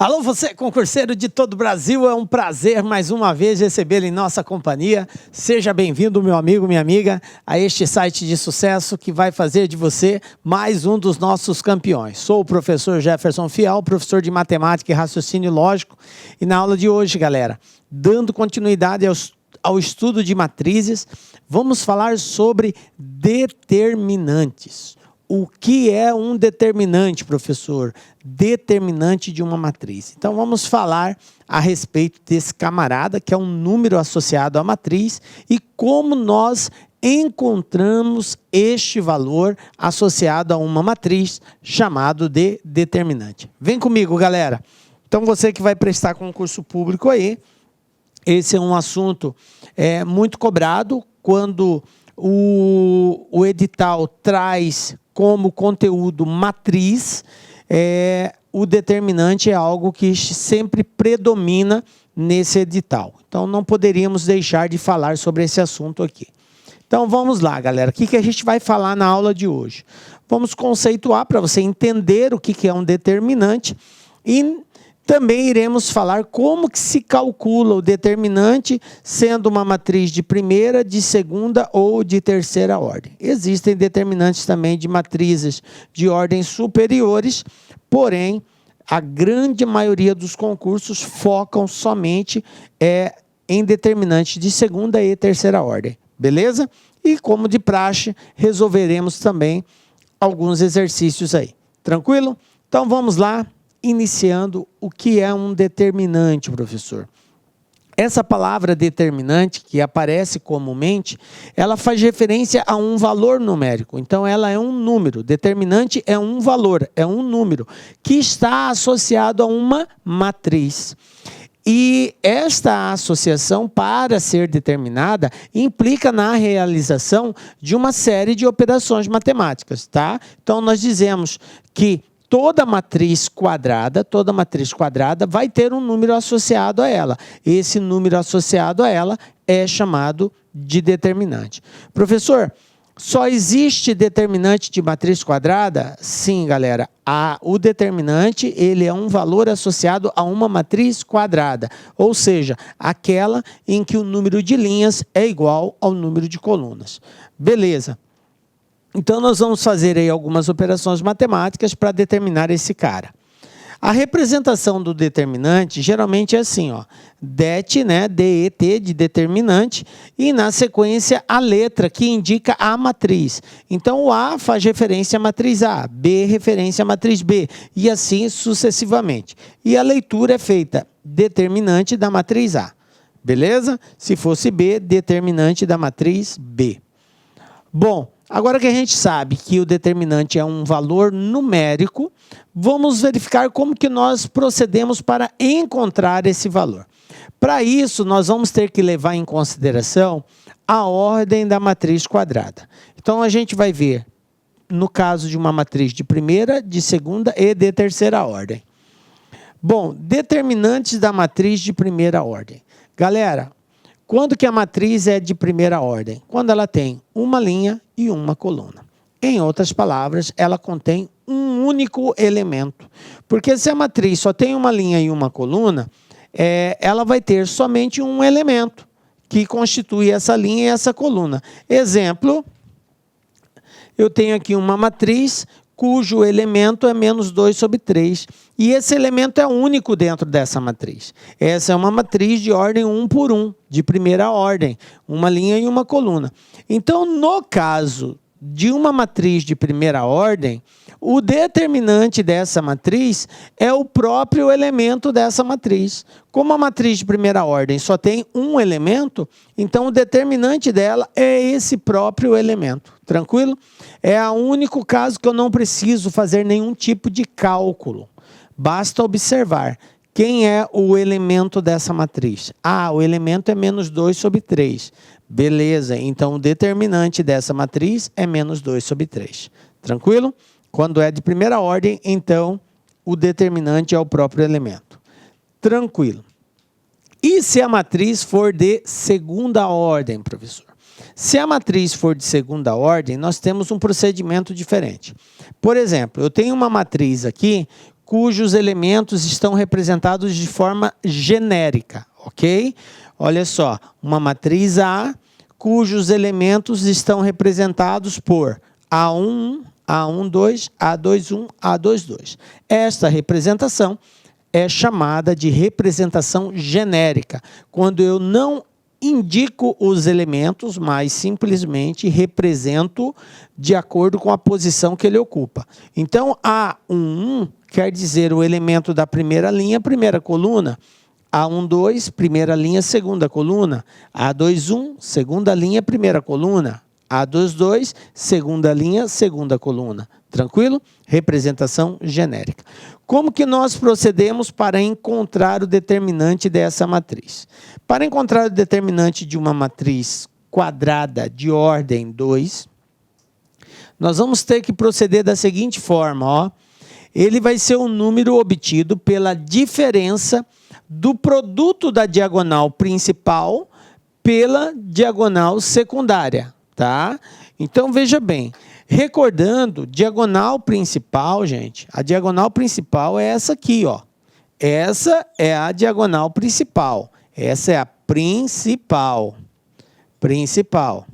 Alô, você concurseiro de todo o Brasil, é um prazer mais uma vez recebê-lo em nossa companhia. Seja bem-vindo, meu amigo, minha amiga, a este site de sucesso que vai fazer de você mais um dos nossos campeões. Sou o professor Jefferson Fial, professor de Matemática e Raciocínio Lógico, e na aula de hoje, galera, dando continuidade ao estudo de matrizes, vamos falar sobre determinantes. O que é um determinante, professor? Determinante de uma matriz. Então, vamos falar a respeito desse camarada, que é um número associado à matriz, e como nós encontramos este valor associado a uma matriz, chamado de determinante. Vem comigo, galera. Então, você que vai prestar concurso público aí, esse é um assunto muito cobrado quando o edital traz como conteúdo matriz, o determinante é algo que sempre predomina nesse edital. Então, não poderíamos deixar de falar sobre esse assunto aqui. Então, vamos lá, galera. O que a gente vai falar na aula de hoje? Vamos conceituar para você entender o que é um determinante e também iremos falar como que se calcula o determinante, sendo uma matriz de primeira, de segunda ou de terceira ordem. Existem determinantes também de matrizes de ordens superiores, porém, a grande maioria dos concursos focam somente em determinantes de segunda e terceira ordem. Beleza? E como de praxe, resolveremos também alguns exercícios aí. Tranquilo? Então, vamos lá. Iniciando, o que é um determinante, professor? Essa palavra determinante, que aparece comumente, ela faz referência a um valor numérico. Então, ela é um número. Determinante é um valor, é um número, que está associado a uma matriz. E esta associação, para ser determinada, implica na realização de uma série de operações matemáticas, tá? Então, nós dizemos que toda matriz quadrada vai ter um número associado a ela. Esse número associado a ela é chamado de determinante. Professor, só existe determinante de matriz quadrada? Sim, galera. O determinante ele é um valor associado a uma matriz quadrada, ou seja, aquela em que o número de linhas é igual ao número de colunas. Beleza. Então, nós vamos fazer aí algumas operações matemáticas para determinar esse cara. A representação do determinante geralmente é assim, ó, det, né, det de determinante, e na sequência a letra que indica a matriz. Então, o A faz referência à matriz A, B referência à matriz B, e assim sucessivamente. E a leitura é feita determinante da matriz A, beleza? Se fosse B, determinante da matriz B. Bom, agora que a gente sabe que o determinante é um valor numérico, vamos verificar como que nós procedemos para encontrar esse valor. Para isso, nós vamos ter que levar em consideração a ordem da matriz quadrada. Então, a gente vai ver, no caso de uma matriz de primeira, de segunda e de terceira ordem. Bom, determinantes da matriz de primeira ordem. Galera, quando que a matriz é de primeira ordem? Quando ela tem uma linha e uma coluna. Em outras palavras, ela contém um único elemento. Porque se a matriz só tem uma linha e uma coluna, ela vai ter somente um elemento que constitui essa linha e essa coluna. Exemplo, eu tenho aqui uma matriz cujo elemento é menos 2 sobre 3. E esse elemento é único dentro dessa matriz. Essa é uma matriz de ordem 1 por 1, de primeira ordem, uma linha e uma coluna. Então, no caso de uma matriz de primeira ordem, o determinante dessa matriz é o próprio elemento dessa matriz. Como a matriz de primeira ordem só tem um elemento, então o determinante dela é esse próprio elemento. Tranquilo? É o único caso que eu não preciso fazer nenhum tipo de cálculo. Basta observar quem é o elemento dessa matriz. O elemento é menos 2 sobre 3. Beleza, então o determinante dessa matriz é menos 2 sobre 3. Tranquilo? Quando é de primeira ordem, então o determinante é o próprio elemento. Tranquilo. E se a matriz for de segunda ordem, professor? Se a matriz for de segunda ordem, nós temos um procedimento diferente. Por exemplo, eu tenho uma matriz aqui cujos elementos estão representados de forma genérica, ok? Olha só, uma matriz A, cujos elementos estão representados por A11, A12, A21, A22. Esta representação é chamada de representação genérica, quando eu não indico os elementos, mas simplesmente represento de acordo com a posição que ele ocupa. Então, A11 quer dizer o elemento da primeira linha, primeira coluna. A12, primeira linha, segunda coluna. A21, segunda linha, primeira coluna. A22, segunda linha, segunda coluna. Tranquilo? Representação genérica. Como que nós procedemos para encontrar o determinante dessa matriz? Para encontrar o determinante de uma matriz quadrada de ordem 2, nós vamos ter que proceder da seguinte forma, ó. Ele vai ser um número obtido pela diferença do produto da diagonal principal pela diagonal secundária, tá? Então, veja bem, recordando, diagonal principal, gente, a diagonal principal é essa aqui, ó. Essa é a diagonal principal. Essa é a principal. Principal.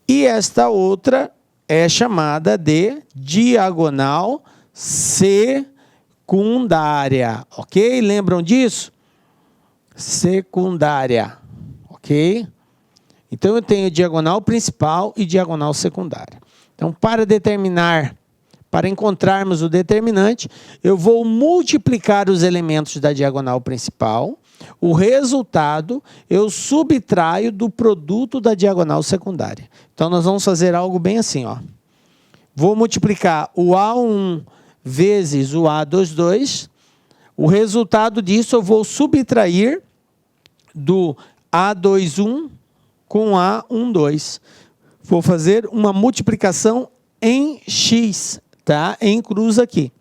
E esta outra é chamada de diagonal secundária, ok? Lembram disso? Secundária, ok? Então, eu tenho diagonal principal e diagonal secundária. Então, para encontrarmos o determinante, eu vou multiplicar os elementos da diagonal principal. O resultado, eu subtraio do produto da diagonal secundária. Então, nós vamos fazer algo bem assim, ó. Vou multiplicar o A11 vezes o A22. O resultado disso, eu vou subtrair do A21 com A12. Vou fazer uma multiplicação em X, tá? Em cruz aqui,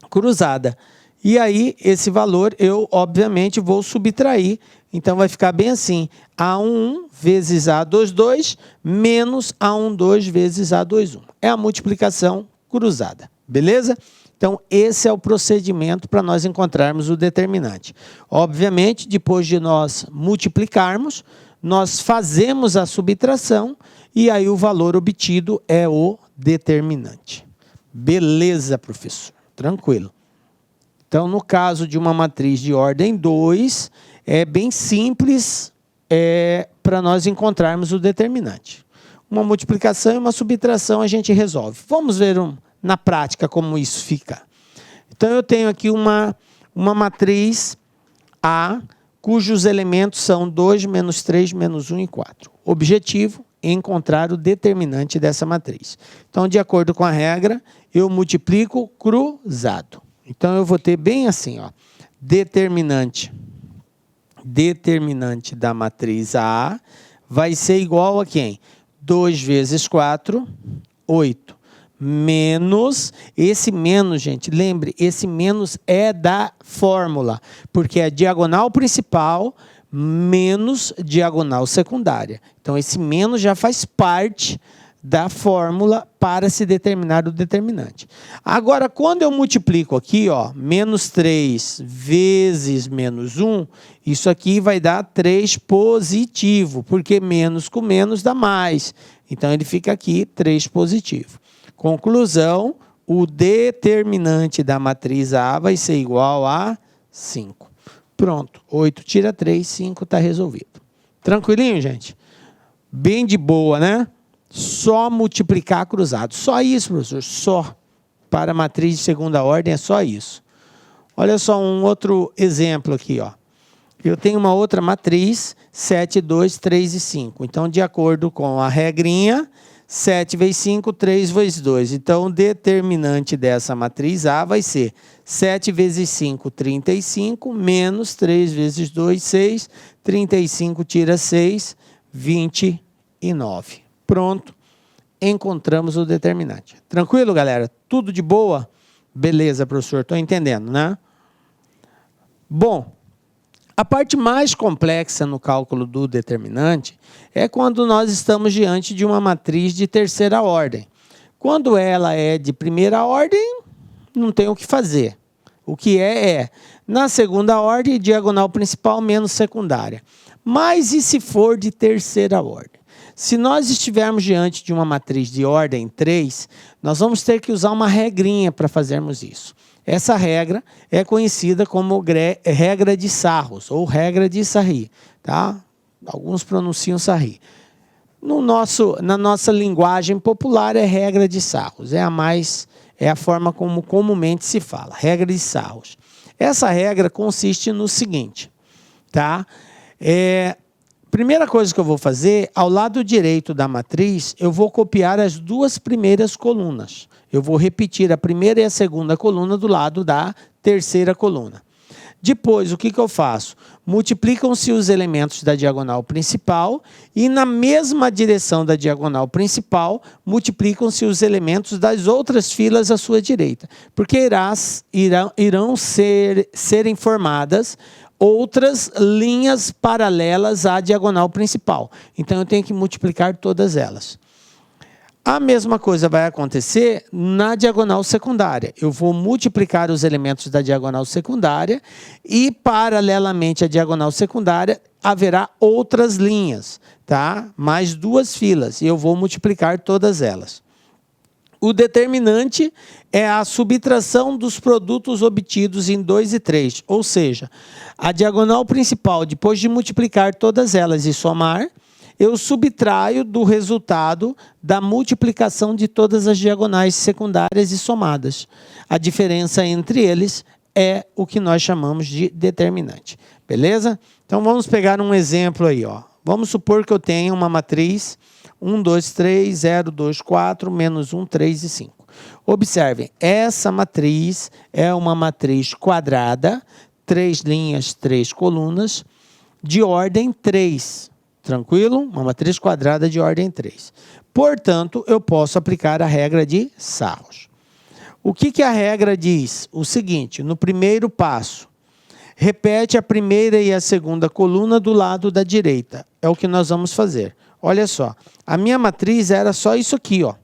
cruzada. E aí, esse valor eu, obviamente, vou subtrair. Então, vai ficar bem assim, A11 vezes A22 menos A12 vezes A21. É a multiplicação cruzada, beleza? Então, esse é o procedimento para nós encontrarmos o determinante. Obviamente, depois de nós multiplicarmos, nós fazemos a subtração e aí o valor obtido é o determinante. Beleza, professor? Tranquilo. Então, no caso de uma matriz de ordem 2, é bem simples para nós encontrarmos o determinante. Uma multiplicação e uma subtração a gente resolve. Vamos ver na prática como isso fica. Então, eu tenho aqui uma matriz A, cujos elementos são 2, menos 3, menos 1 e 4. Objetivo, encontrar o determinante dessa matriz. Então, de acordo com a regra, eu multiplico cruzado. Então, eu vou ter bem assim, ó, determinante da matriz A vai ser igual a quem? 2 vezes 4, 8. Menos, esse menos, gente, lembre, esse menos é da fórmula, porque é diagonal principal menos diagonal secundária. Então, esse menos já faz parte da fórmula para se determinar o determinante. Agora, quando eu multiplico aqui, ó, menos 3 vezes menos 1, isso aqui vai dar 3 positivo, porque menos com menos dá mais. Então, ele fica aqui 3 positivo. Conclusão, o determinante da matriz A vai ser igual a 5. Pronto, 8 tira 3, 5 está resolvido. Tranquilinho, gente? Bem de boa, né? Só multiplicar cruzado. Só isso, professor, só. Para a matriz de segunda ordem é só isso. Olha só um outro exemplo aqui, ó. Eu tenho uma outra matriz, 7, 2, 3 e 5. Então, de acordo com a regrinha, 7 vezes 5, 3 vezes 2. Então, o determinante dessa matriz A vai ser 7 vezes 5, 35, menos 3 vezes 2, 6. 35 tira 6, 29. Pronto, encontramos o determinante. Tranquilo, galera? Tudo de boa? Beleza, professor, estou entendendo, né? Bom, a parte mais complexa no cálculo do determinante é quando nós estamos diante de uma matriz de terceira ordem. Quando ela é de primeira ordem, não tem o que fazer. O que é, na segunda ordem, diagonal principal menos secundária. Mas e se for de terceira ordem? Se nós estivermos diante de uma matriz de ordem 3, nós vamos ter que usar uma regrinha para fazermos isso. Essa regra é conhecida como regra de Sarros, ou regra de Sarri, tá? Alguns pronunciam Sarri. Na nossa linguagem popular é regra de Sarros, é a forma como comumente se fala, regra de Sarros. Essa regra consiste no seguinte, tá? Primeira coisa que eu vou fazer, ao lado direito da matriz, eu vou copiar as duas primeiras colunas. Eu vou repetir a primeira e a segunda coluna do lado da terceira coluna. Depois, o que eu faço? Multiplicam-se os elementos da diagonal principal e, na mesma direção da diagonal principal, multiplicam-se os elementos das outras filas à sua direita, porque irão serem formadas outras linhas paralelas à diagonal principal. Então, eu tenho que multiplicar todas elas. A mesma coisa vai acontecer na diagonal secundária. Eu vou multiplicar os elementos da diagonal secundária e, paralelamente à diagonal secundária, haverá outras linhas, tá? Mais duas filas, e eu vou multiplicar todas elas. O determinante é a subtração dos produtos obtidos em 2 e 3, ou seja, a diagonal principal, depois de multiplicar todas elas e somar, eu subtraio do resultado da multiplicação de todas as diagonais secundárias e somadas. A diferença entre eles é o que nós chamamos de determinante. Beleza? Então, vamos pegar um exemplo aí, ó. Vamos supor que eu tenha uma matriz 1, 2, 3, 0, 2, 4, menos 1, 3 e 5. Observem, essa matriz é uma matriz quadrada, 3 linhas, 3 colunas, de ordem 3. Tranquilo? Uma matriz quadrada de ordem 3. Portanto, eu posso aplicar a regra de Sarros. O que a regra diz? O seguinte, no primeiro passo, repete a primeira e a segunda coluna do lado da direita. É o que nós vamos fazer. Olha só, a minha matriz era só isso aqui, ó.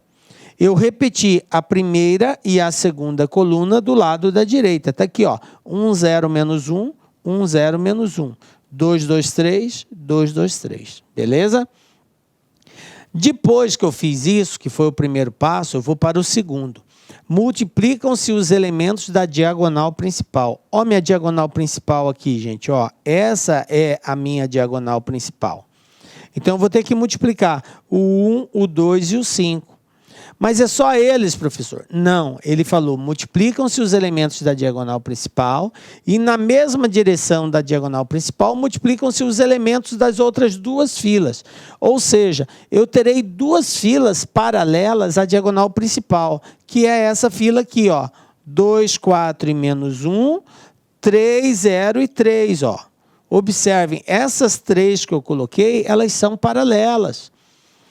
Eu repeti a primeira e a segunda coluna do lado da direita. Está aqui, ó. 1, 0, menos 1, 1, 0, menos 1. 2, 2, 3, 2, 2, 3. Beleza? Depois que eu fiz isso, que foi o primeiro passo, eu vou para o segundo. Multiplicam-se os elementos da diagonal principal. Ó, minha diagonal principal aqui, gente. Ó, essa é a minha diagonal principal. Então, eu vou ter que multiplicar o 1, o 2 e o 5. Mas é só eles, professor? Não, ele falou, multiplicam-se os elementos da diagonal principal e na mesma direção da diagonal principal, multiplicam-se os elementos das outras duas filas. Ou seja, eu terei duas filas paralelas à diagonal principal, que é essa fila aqui, ó. 2, 4 e menos 1, 3, 0 e 3, ó. Observem, essas três que eu coloquei, elas são paralelas.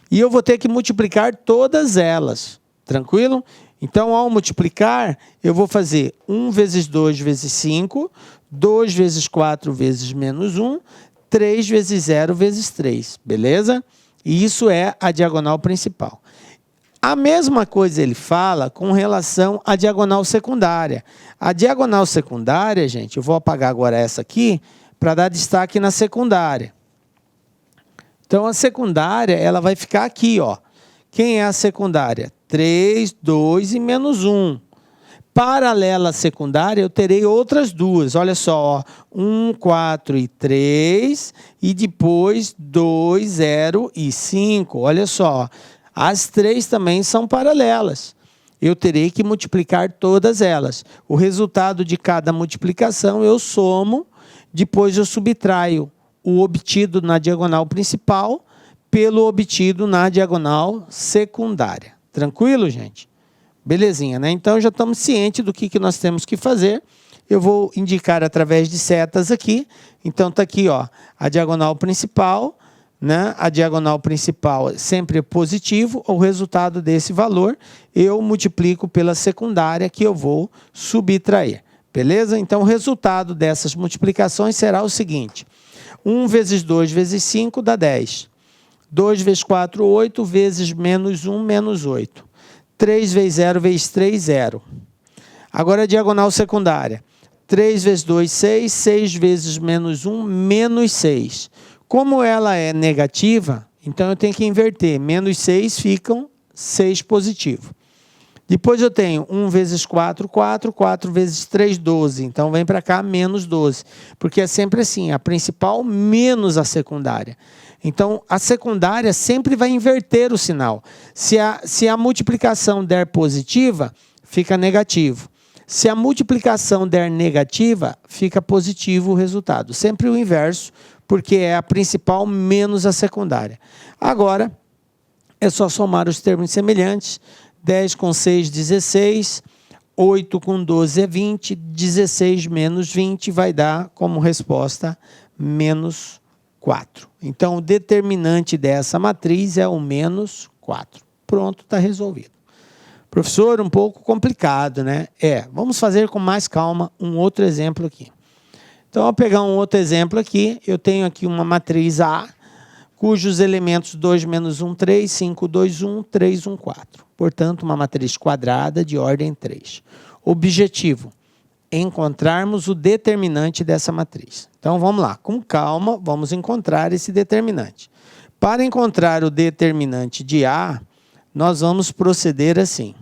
E eu vou ter que multiplicar todas elas, tranquilo? Então, ao multiplicar, eu vou fazer 1 vezes 2 vezes 5, 2 vezes 4 vezes menos 1, 3 vezes 0 vezes 3, beleza? E isso é a diagonal principal. A mesma coisa ele fala com relação à diagonal secundária. A diagonal secundária, gente, eu vou apagar agora essa aqui, para dar destaque na secundária. Então, a secundária, ela vai ficar aqui, ó. Quem é a secundária? 3, 2 e menos 1. Paralela à secundária, eu terei outras duas. Olha só, ó. 1, 4 e 3. E depois 2, 0 e 5. Olha só. As três também são paralelas. Eu terei que multiplicar todas elas. O resultado de cada multiplicação eu somo, depois eu subtraio o obtido na diagonal principal pelo obtido na diagonal secundária. Tranquilo, gente? Belezinha, né? Então, já estamos cientes do que nós temos que fazer. Eu vou indicar através de setas aqui. Então, está aqui, ó, a diagonal principal, né? A diagonal principal sempre é positivo. O resultado desse valor, eu multiplico pela secundária que eu vou subtrair. Beleza? Então, o resultado dessas multiplicações será o seguinte. 1 vezes 2 vezes 5 dá 10. 2 vezes 4, 8, vezes menos 1, menos 8. 3 vezes 0 vezes 3, 0. Agora a diagonal secundária. 3 vezes 2, 6. 6 vezes menos 1, menos 6. Como ela é negativa, então eu tenho que inverter. Menos 6 ficam 6 positivo. Depois eu tenho 1 vezes 4, 4. 4 vezes 3, 12. Então vem para cá menos 12. Porque é sempre assim, a principal menos a secundária. Então a secundária sempre vai inverter o sinal. Se a multiplicação der positiva, fica negativo. Se a multiplicação der negativa, fica positivo o resultado. Sempre o inverso, porque é a principal menos a secundária. Agora, é só somar os termos semelhantes. 10 com 6, 16. 8 com 12 é 20. 16 menos 20 vai dar como resposta menos 4. Então, o determinante dessa matriz é o menos 4. Pronto, está resolvido. Professor, um pouco complicado, né? Vamos fazer com mais calma um outro exemplo aqui. Então, vou pegar um outro exemplo aqui. Eu tenho aqui uma matriz A, cujos elementos 2, menos 1, 3, 5, 2, 1, 3, 1, 4. Portanto, uma matriz quadrada de ordem 3. Objetivo, encontrarmos o determinante dessa matriz. Então, vamos lá. Com calma, vamos encontrar esse determinante. Para encontrar o determinante de A, nós vamos proceder assim.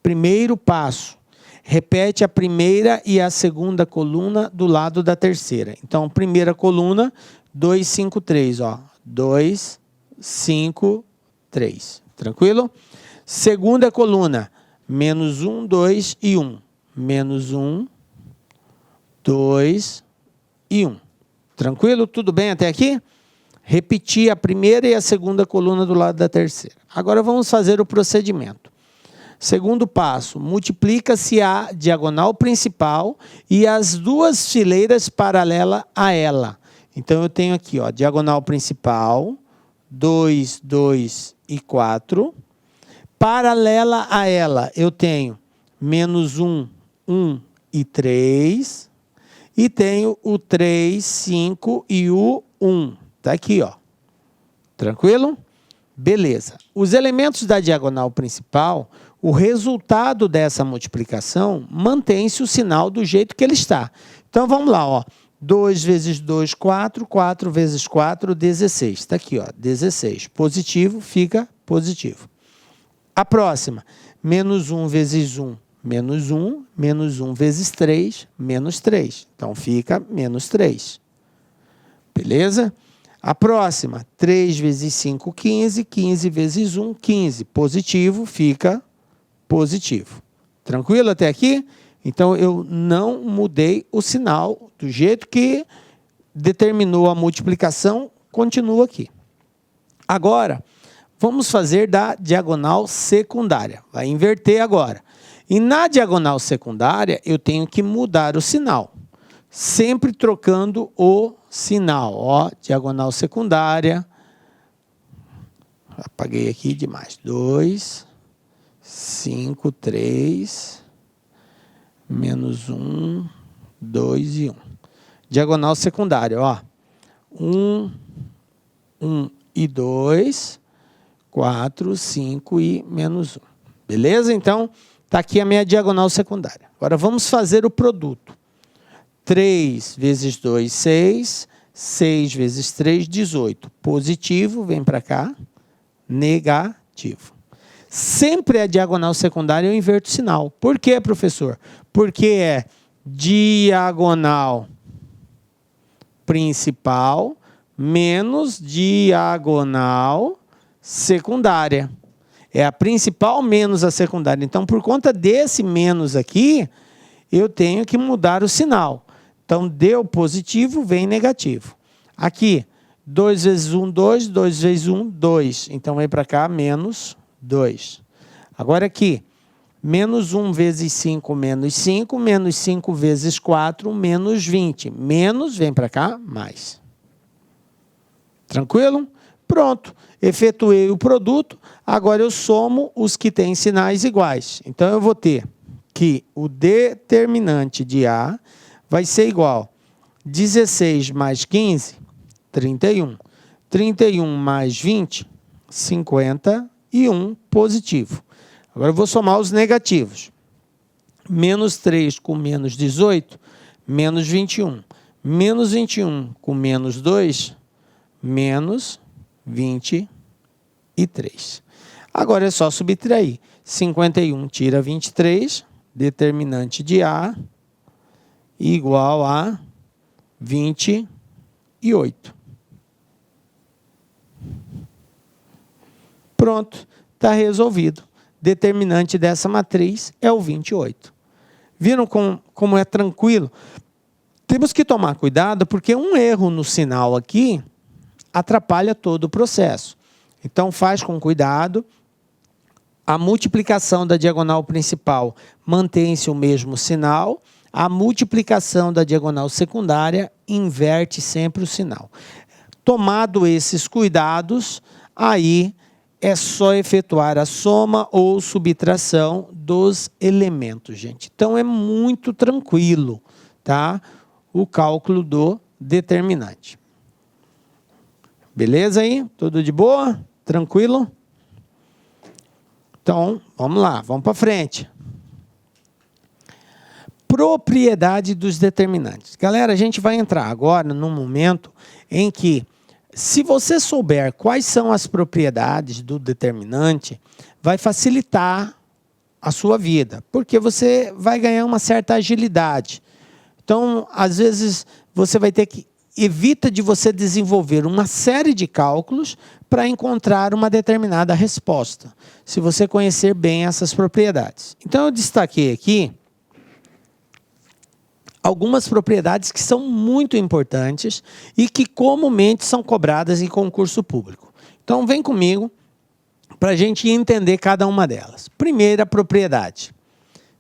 Primeiro passo, repete a primeira e a segunda coluna do lado da terceira. Então, primeira coluna, 2, 5, 3. 2, 5, 3. Tranquilo? Segunda coluna, menos 1, 2 e 1. Menos 1, 2 e 1. Tranquilo? Tudo bem até aqui? Repetir a primeira e a segunda coluna do lado da terceira. Agora vamos fazer o procedimento. Segundo passo, multiplica-se a diagonal principal e as duas fileiras paralelas a ela. Então, eu tenho aqui, diagonal principal, 2, 2 e 4. Paralela a ela, eu tenho menos 1, 1 e 3. E tenho o 3, 5 e o 1. Está aqui, Tranquilo? Beleza. Os elementos da diagonal principal, o resultado dessa multiplicação, mantém-se o sinal do jeito que ele está. Então, vamos lá, 2 vezes 2, 4. 4 vezes 4, 16. Está aqui, 16. Positivo fica positivo. A próxima, menos 1 vezes 1, menos 1. Menos 1 vezes 3, menos 3. Então, fica menos 3. Beleza? A próxima, 3 vezes 5, 15. 15 vezes 1, 15. Positivo fica positivo. Tranquilo até aqui? Então, eu não mudei o sinal do jeito que determinou a multiplicação, continua aqui. Agora, vamos fazer da diagonal secundária. Vai inverter agora. E na diagonal secundária, eu tenho que mudar o sinal. Sempre trocando o sinal. Diagonal secundária. Apaguei aqui demais. 2, 5, 3, menos 1, 2 e 1. Diagonal secundária, 1, 1 e 2, 4, 5 e menos 1. Beleza? Então, está aqui a minha diagonal secundária. Agora, vamos fazer o produto. 3 vezes 2, 6. 6 vezes 3, 18. Positivo, vem para cá. Negativo. Sempre a diagonal secundária eu inverto o sinal. Por quê, professor? Porque é diagonal principal menos diagonal secundária. É a principal menos a secundária. Então, por conta desse menos aqui, eu tenho que mudar o sinal. Então, deu positivo, vem negativo. Aqui, 2 vezes 1, 2. 2 vezes 1, 2. Então, vem para cá, menos 2. Agora aqui, menos 1 vezes 5, menos 5. Menos 5 vezes 4, menos 20. Menos, vem para cá, mais. Tranquilo? Pronto. Efetuei o produto. Agora eu somo os que têm sinais iguais. Então, eu vou ter que o determinante de A vai ser igual 16 mais 15, 31. 31 mais 20, 51 positivo. Agora eu vou somar os negativos. Menos 3 com menos 18, menos 21. Menos 21 com menos 2, menos 23. Agora é só subtrair. 51 tira 23, determinante de A igual a 28. Pronto, está resolvido. Determinante dessa matriz é o 28. Viram como é tranquilo? Temos que tomar cuidado porque um erro no sinal aqui atrapalha todo o processo. Então faz com cuidado. A multiplicação da diagonal principal mantém-se o mesmo sinal. A multiplicação da diagonal secundária inverte sempre o sinal. Tomado esses cuidados, aí é só efetuar a soma ou subtração dos elementos, gente. Então é muito tranquilo, tá? O cálculo do determinante. Beleza aí? Tudo de boa? Tranquilo? Então, vamos lá, vamos para frente. Propriedade dos determinantes. Galera, a gente vai entrar agora num momento em que, se você souber quais são as propriedades do determinante, vai facilitar a sua vida, porque você vai ganhar uma certa agilidade. Então, às vezes, você vai ter que... Evita de você desenvolver uma série de cálculos para encontrar uma determinada resposta, se você conhecer bem essas propriedades. Então, eu destaquei aqui algumas propriedades que são muito importantes e que comumente são cobradas em concurso público. Então, vem comigo para a gente entender cada uma delas. Primeira propriedade,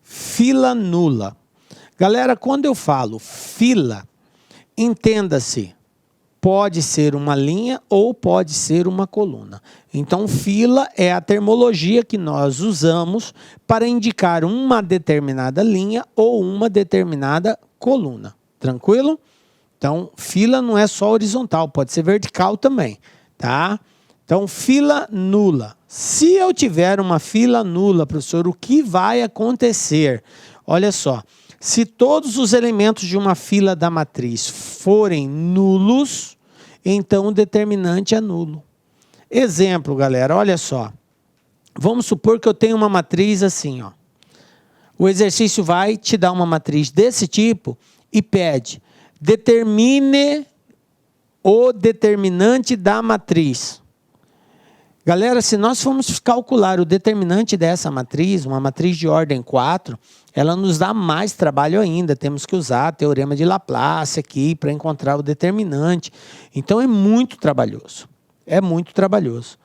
fila nula. Galera, quando eu falo fila, entenda-se, pode ser uma linha ou pode ser uma coluna. Então, fila é a termologia que nós usamos para indicar uma determinada linha ou uma determinada coluna. Tranquilo? Então, fila não é só horizontal, pode ser vertical também, tá? Então, fila nula. Se eu tiver uma fila nula, professor, o que vai acontecer? Olha só. Se todos os elementos de uma fila da matriz forem nulos, então o determinante é nulo. Exemplo, galera, olha só. Vamos supor que eu tenho uma matriz assim, ó. O exercício vai te dar uma matriz desse tipo e pede: determine o determinante da matriz. Galera, se nós formos calcular o determinante dessa matriz, uma matriz de ordem 4, ela nos dá mais trabalho ainda. Temos que usar o teorema de Laplace aqui para encontrar o determinante. Então, é muito trabalhoso. É muito trabalhoso.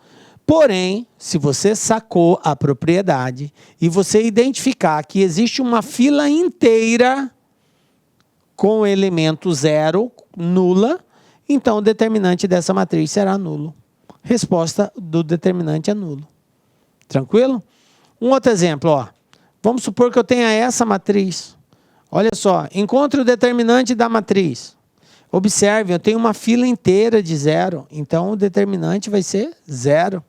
Porém, se você sacou a propriedade e você identificar que existe uma fila inteira com o elemento 0, nula, então o determinante dessa matriz será nulo. Resposta do determinante é nulo. Tranquilo? Um outro exemplo, ó. Vamos supor que eu tenha essa matriz. Olha só, encontre o determinante da matriz. Observe, eu tenho uma fila inteira de 0, então o determinante vai ser 0.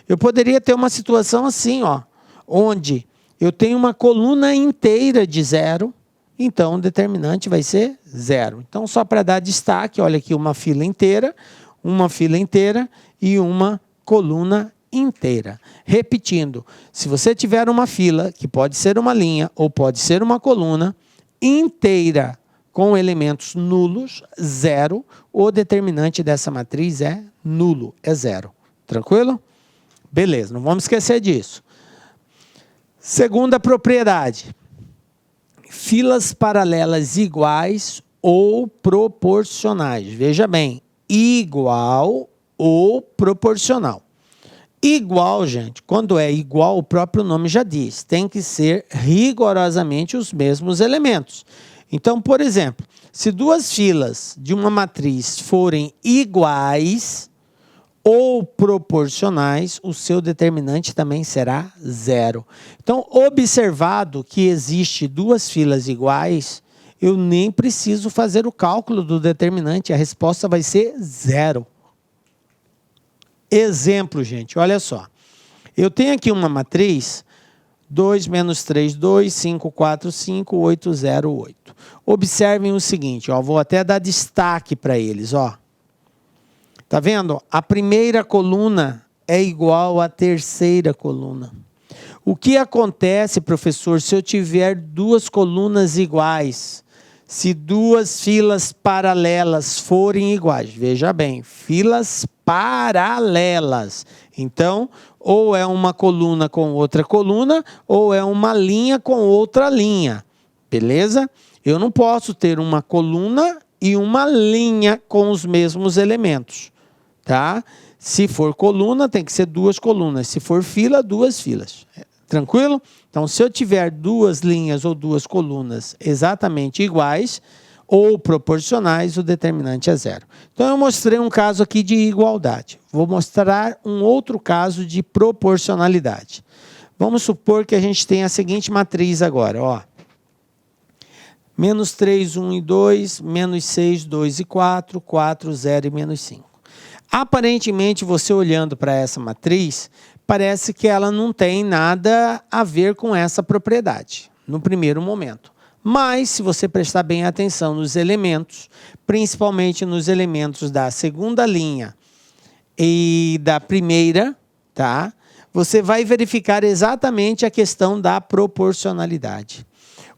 Eu poderia ter uma situação assim, ó, onde eu tenho uma coluna inteira de 0, então o determinante vai ser 0. Então, só para dar destaque, olha aqui uma fila inteira e uma coluna inteira. Repetindo, se você tiver uma fila, que pode ser uma linha ou pode ser uma coluna, inteira com elementos nulos, 0, o determinante dessa matriz é nulo, é 0. Tranquilo? Beleza, não vamos esquecer disso. Segunda propriedade, filas paralelas iguais ou proporcionais. Veja bem, igual ou proporcional. Igual, gente, quando é igual, o próprio nome já diz, tem que ser rigorosamente os mesmos elementos. Então, por exemplo, se duas filas de uma matriz forem iguais ou proporcionais, o seu determinante também será 0. Então, observado que existe duas filas iguais, eu nem preciso fazer o cálculo do determinante, a resposta vai ser 0. Exemplo, gente, olha só. Eu tenho aqui uma matriz 2 menos 3, 2, 5, 4, 5, 8, 0, 8. Observem o seguinte, ó, vou até dar destaque para eles, ó. Tá vendo? A primeira coluna é igual à terceira coluna. O que acontece, professor, se eu tiver duas colunas iguais? Se duas filas paralelas forem iguais? Veja bem, filas paralelas. Então, ou é uma coluna com outra coluna, ou é uma linha com outra linha. Beleza? Eu não posso ter uma coluna e uma linha com os mesmos elementos. Tá? Se for coluna, tem que ser duas colunas. Se for fila, duas filas. Tranquilo? Então, se eu tiver duas linhas ou duas colunas exatamente iguais ou proporcionais, o determinante é zero. Então, eu mostrei um caso aqui de igualdade. Vou mostrar um outro caso de proporcionalidade. Vamos supor que a gente tem a seguinte matriz agora, ó. Menos 3, 1 e 2, menos 6, 2 e 4, 4, 0 e menos 5. Aparentemente, você olhando para essa matriz, parece que ela não tem nada a ver com essa propriedade, no primeiro momento. Mas, se você prestar bem atenção nos elementos, principalmente nos elementos da segunda linha e da primeira, tá? Você vai verificar exatamente a questão da proporcionalidade.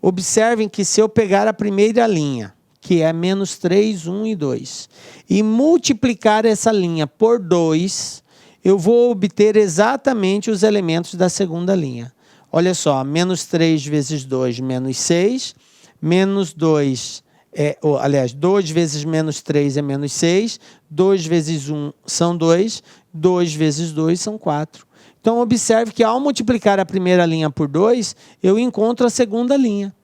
Observem que se eu pegar a primeira linha, que é menos 3, 1 e 2, e multiplicar essa linha por 2, eu vou obter exatamente os elementos da segunda linha. Olha só, menos 3 vezes 2, menos 6, menos 2, aliás, 2 vezes menos 3 é menos 6, 2 vezes 1 são 2, 2 vezes 2 são 4. Então, observe que ao multiplicar a primeira linha por 2, eu encontro a segunda linha.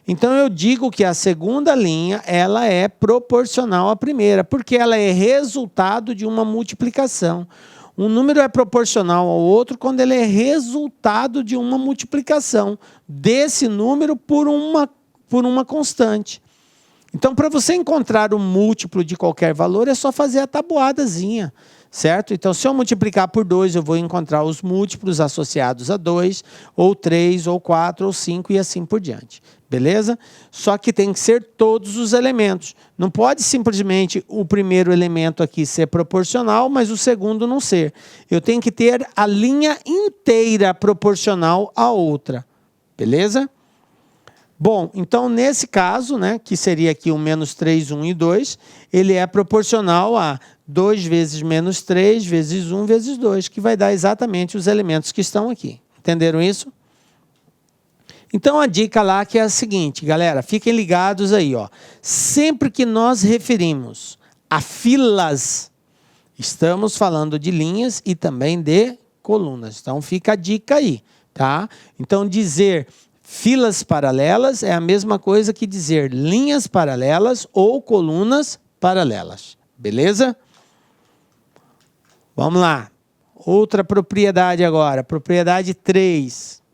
Então, eu digo que a segunda linha ela é proporcional à primeira, porque ela é resultado de uma multiplicação. Um número é proporcional ao outro quando ele é resultado de uma multiplicação desse número por uma constante. Então, para você encontrar o múltiplo de qualquer valor, é só fazer a tabuadazinha, certo? Então, se eu multiplicar por 2, eu vou encontrar os múltiplos associados a 2, ou 3, ou 4, ou 5 e assim por diante. Beleza? Só que tem que ser todos os elementos. Não pode simplesmente o primeiro elemento aqui ser proporcional, mas o segundo não ser. Eu tenho que ter a linha inteira proporcional à outra. Beleza? Bom, então nesse caso, né, que seria aqui o menos 3, 1 e 2, ele é proporcional a 2 vezes menos 3 vezes 1 vezes 2, que vai dar exatamente os elementos que estão aqui. Entenderam isso? Então, a dica lá que é a seguinte, galera, fiquem ligados aí, ó. Sempre que nós referimos a filas, estamos falando de linhas e também de colunas. Então, fica a dica aí, tá? Então, dizer filas paralelas é a mesma coisa que dizer linhas paralelas ou colunas paralelas. Beleza? Vamos lá. Outra propriedade agora, propriedade 3.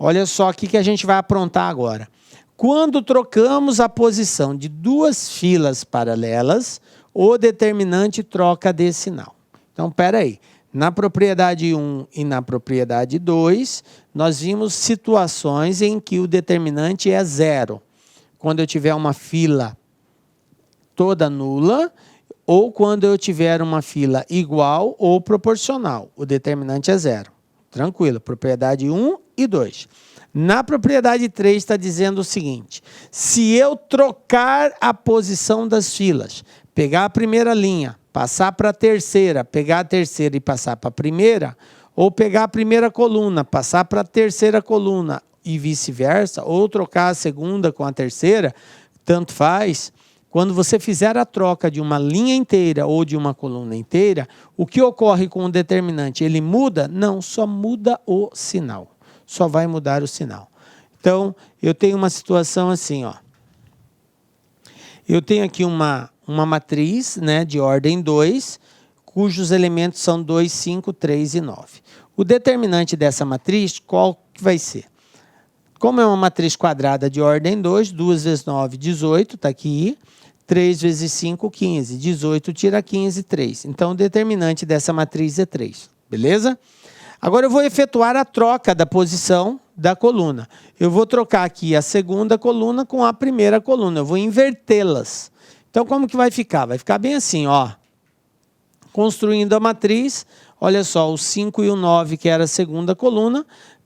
Olha só o que a gente vai aprontar agora. Quando trocamos a posição de duas filas paralelas, o determinante troca de sinal. Então, espera aí. Na propriedade 1 e na propriedade 2, nós vimos situações em que o determinante é zero. Quando eu tiver uma fila toda nula, ou quando eu tiver uma fila igual ou proporcional. O determinante é zero. Tranquilo, propriedade 1 e 2. Na propriedade 3 está dizendo o seguinte, se eu trocar a posição das filas, pegar a primeira linha, passar para a terceira, pegar a terceira e passar para a primeira, ou pegar a primeira coluna, passar para a terceira coluna e vice-versa, ou trocar a segunda com a terceira, tanto faz. Quando você fizer a troca de uma linha inteira ou de uma coluna inteira, o que ocorre com o determinante? Ele muda? Não, só muda o sinal. Só vai mudar o sinal. Então, eu tenho uma situação assim, ó. Eu tenho aqui uma matriz, né, de ordem 2, cujos elementos são 2, 5, 3 e 9. O determinante dessa matriz, qual que vai ser? Como é uma matriz quadrada de ordem 2, 2 vezes 9, 18, está aqui. 3 vezes 5, 15. 18 tira 15, 3. Então, o determinante dessa matriz é 3. Beleza? Agora, eu vou efetuar a troca da posição da coluna. Eu vou trocar aqui a segunda coluna com a primeira coluna. Eu vou invertê-las. Então, como que vai ficar? Vai ficar bem assim, ó. Construindo a matriz, olha só, o 5 e o 9, que era a segunda coluna,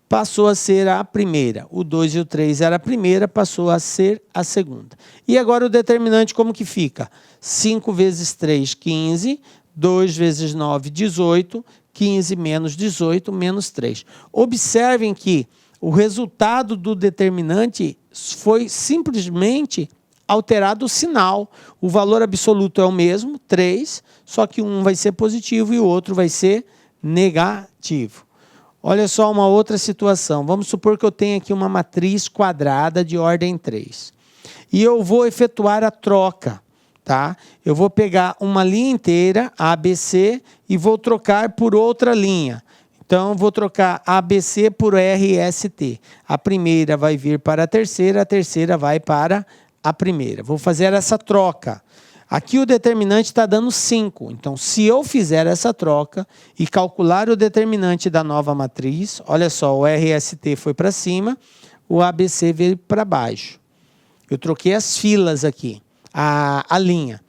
passou a ser a primeira. O 2 e o 3 era a primeira, passou a ser a segunda. E agora o determinante como que fica? 5 vezes 3, 15. 2 vezes 9, 18. 15 menos 18, menos 3. Observem que o resultado do determinante foi simplesmente alterado o sinal. O valor absoluto é o mesmo, 3, só que um vai ser positivo e o outro vai ser negativo. Olha só uma outra situação. Vamos supor que eu tenho aqui uma matriz quadrada de ordem 3. E eu vou efetuar a troca, tá? Eu vou pegar uma linha inteira, ABC, e vou trocar por outra linha. Então, vou trocar ABC por RST. A primeira vai vir para a terceira vai para a primeira. Vou fazer essa troca. Aqui o determinante está dando 5. Então, se eu fizer essa troca e calcular o determinante da nova matriz, olha só, o RST foi para cima, o ABC veio para baixo. Eu troquei as filas aqui, a linha.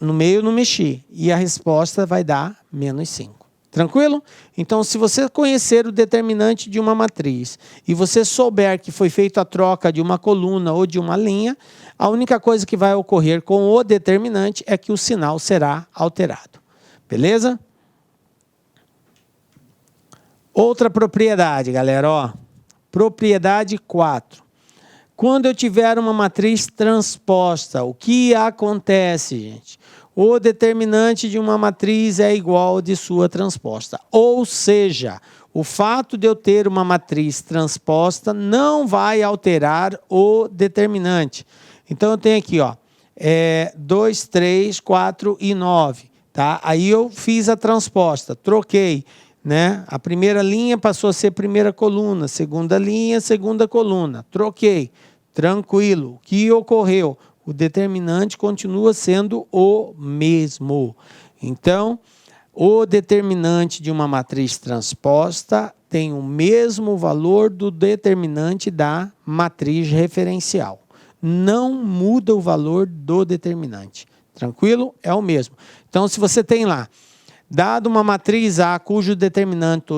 No meio eu não mexi. E a resposta vai dar menos 5. Tranquilo? Então, se você conhecer o determinante de uma matriz e você souber que foi feita a troca de uma coluna ou de uma linha, a única coisa que vai ocorrer com o determinante é que o sinal será alterado. Beleza? Outra propriedade, galera, ó. Propriedade 4. Quando eu tiver uma matriz transposta, o que acontece, gente? O determinante de uma matriz é igual ao de sua transposta. Ou seja, o fato de eu ter uma matriz transposta não vai alterar o determinante. Então, eu tenho aqui, ó, 2, 3, 4 e 9. Tá? Aí eu fiz a transposta, troquei. Né? A primeira linha passou a ser primeira coluna, segunda linha, segunda coluna. Troquei. Tranquilo. O que ocorreu? O determinante continua sendo o mesmo. Então, o determinante de uma matriz transposta tem o mesmo valor do determinante da matriz referencial. Não muda o valor do determinante. Tranquilo? É o mesmo. Então, se você tem lá, dado uma matriz A cujo determinante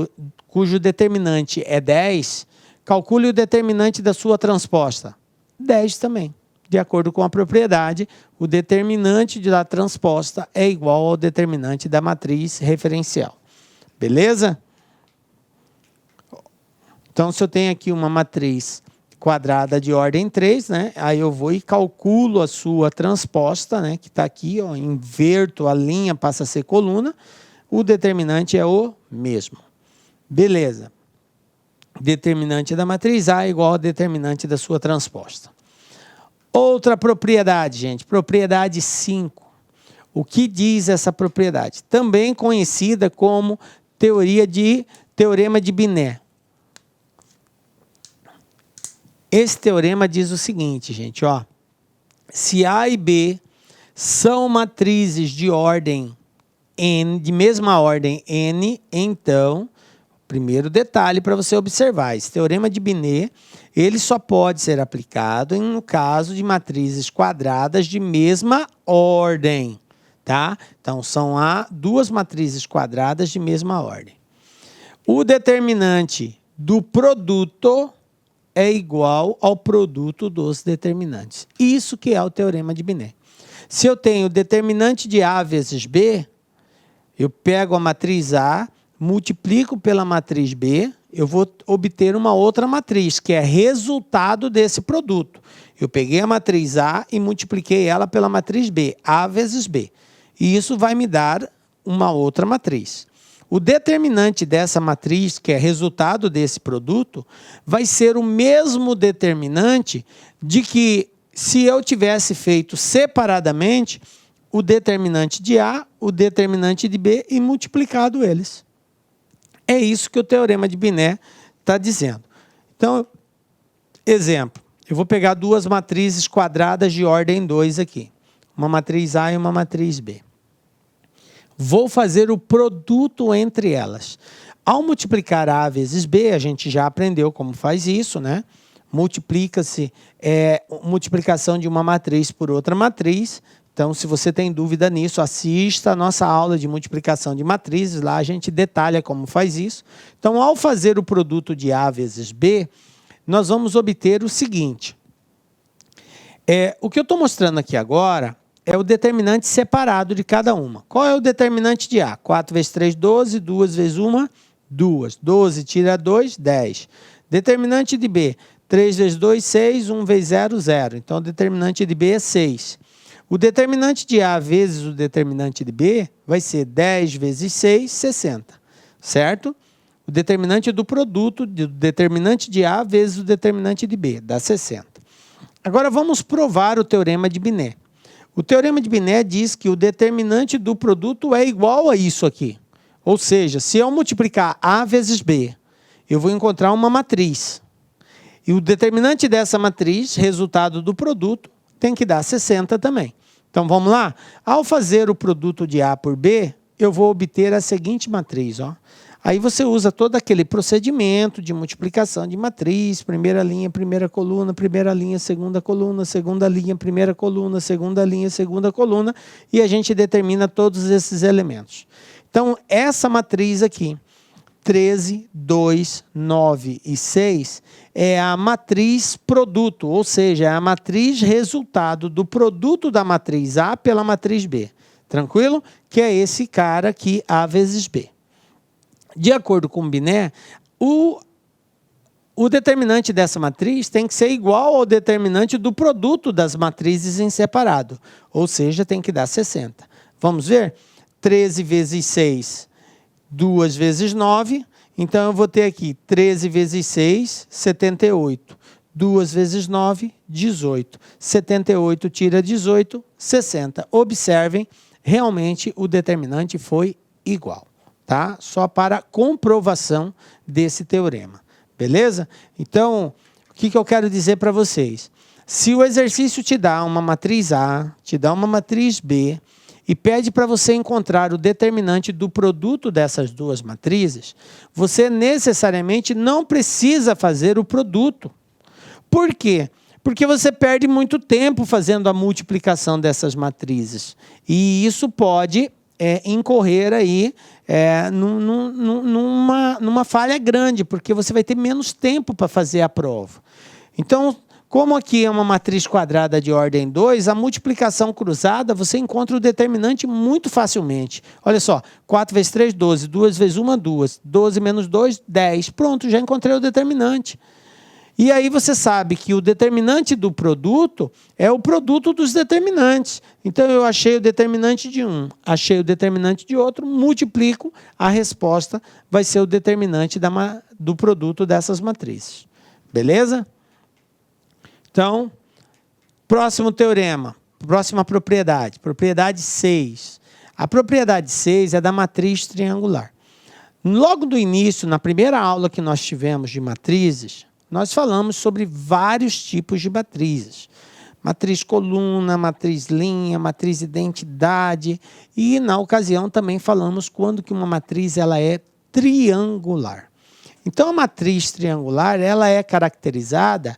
é 10, calcule o determinante da sua transposta. 10 também. De acordo com a propriedade, o determinante da transposta é igual ao determinante da matriz referencial. Beleza? Então, se eu tenho aqui uma matriz quadrada de ordem 3, né? Aí eu vou e calculo a sua transposta, né? Que está aqui, ó, inverto a linha, passa a ser coluna. O determinante é o mesmo. Beleza. Determinante da matriz A é igual ao determinante da sua transposta. Outra propriedade, gente, propriedade 5. O que diz essa propriedade? Também conhecida como teorema de Binet. Esse teorema diz o seguinte, gente, ó. Se A e B são matrizes de ordem N, de mesma ordem N, então, primeiro detalhe para você observar, esse teorema de Binet, ele só pode ser aplicado no caso de matrizes quadradas de mesma ordem, tá? Então, são duas matrizes quadradas de mesma ordem. O determinante do produto é igual ao produto dos determinantes. Isso que é o teorema de Binet. Se eu tenho determinante de A vezes B, eu pego a matriz A, multiplico pela matriz B, eu vou obter uma outra matriz, que é resultado desse produto. Eu peguei a matriz A e multipliquei ela pela matriz B, A vezes B. E isso vai me dar uma outra matriz. O determinante dessa matriz, que é resultado desse produto, vai ser o mesmo determinante de que, se eu tivesse feito separadamente, o determinante de A, o determinante de B e multiplicado eles. É isso que o teorema de Binet está dizendo. Então, exemplo, eu vou pegar duas matrizes quadradas de ordem 2 aqui. Uma matriz A e uma matriz B. Vou fazer o produto entre elas. Ao multiplicar A vezes B, a gente já aprendeu como faz isso, né? Multiplica-se multiplicação de uma matriz por outra matriz. Então, se você tem dúvida nisso, assista a nossa aula de multiplicação de matrizes. Lá a gente detalha como faz isso. Então, ao fazer o produto de A vezes B, nós vamos obter o seguinte. O que eu estou mostrando aqui agora é o determinante separado de cada uma. Qual é o determinante de A? 4 vezes 3, 12. 2 vezes 1, 2. 12 tira 2, 10. Determinante de B. 3 vezes 2, 6. 1 vezes 0, 0. Então, o determinante de B é 6. O determinante de A vezes o determinante de B vai ser 10 vezes 6, 60. Certo? O determinante do produto, do determinante de A vezes o determinante de B, dá 60. Agora, vamos provar o teorema de Binet. O teorema de Binet diz que o determinante do produto é igual a isso aqui. Ou seja, se eu multiplicar A vezes B, eu vou encontrar uma matriz. E o determinante dessa matriz, resultado do produto, tem que dar 60 também. Então, vamos lá? Ao fazer o produto de A por B, eu vou obter a seguinte matriz. Ó. Aí você usa todo aquele procedimento de multiplicação de matriz, primeira linha, primeira coluna, primeira linha, segunda linha, primeira coluna, segunda coluna, e a gente determina todos esses elementos. Então, essa matriz aqui, 13, 2, 9 e 6, é a matriz produto, ou seja, é a matriz resultado do produto da matriz A pela matriz B. Tranquilo? Que é esse cara aqui, A vezes B. De acordo com o Binet, o determinante dessa matriz tem que ser igual ao determinante do produto das matrizes em separado, ou seja, tem que dar 60. Vamos ver? 13 vezes 6, 2 vezes 9, então eu vou ter aqui 13 vezes 6, 78. 2 vezes 9, 18. 78 tira 18, 60. Observem, realmente o determinante foi igual. Tá? Só para comprovação desse teorema. Beleza? Então, o que eu quero dizer para vocês? Se o exercício te dá uma matriz A, te dá uma matriz B, e pede para você encontrar o determinante do produto dessas duas matrizes, você necessariamente não precisa fazer o produto. Por quê? Porque você perde muito tempo fazendo a multiplicação dessas matrizes. E isso pode incorrer aí numa falha grande, porque você vai ter menos tempo para fazer a prova. Então, como aqui é uma matriz quadrada de ordem 2, a multiplicação cruzada, você encontra o determinante muito facilmente. Olha só, 4 vezes 3, 12. 2 vezes 1, 2. 12 menos 2, 10. Pronto, já encontrei o determinante. E aí você sabe que o determinante do produto é o produto dos determinantes. Então, eu achei o determinante de um, achei o determinante de outro, multiplico, a resposta vai ser o determinante do produto dessas matrizes. Beleza? Então, próximo teorema, próxima propriedade, propriedade 6. A propriedade 6 é da matriz triangular. Logo do início, na primeira aula que nós tivemos de matrizes, nós falamos sobre vários tipos de matrizes. Matriz coluna, matriz linha, matriz identidade. E, na ocasião, também falamos quando que uma matriz ela é triangular. Então, a matriz triangular ela é caracterizada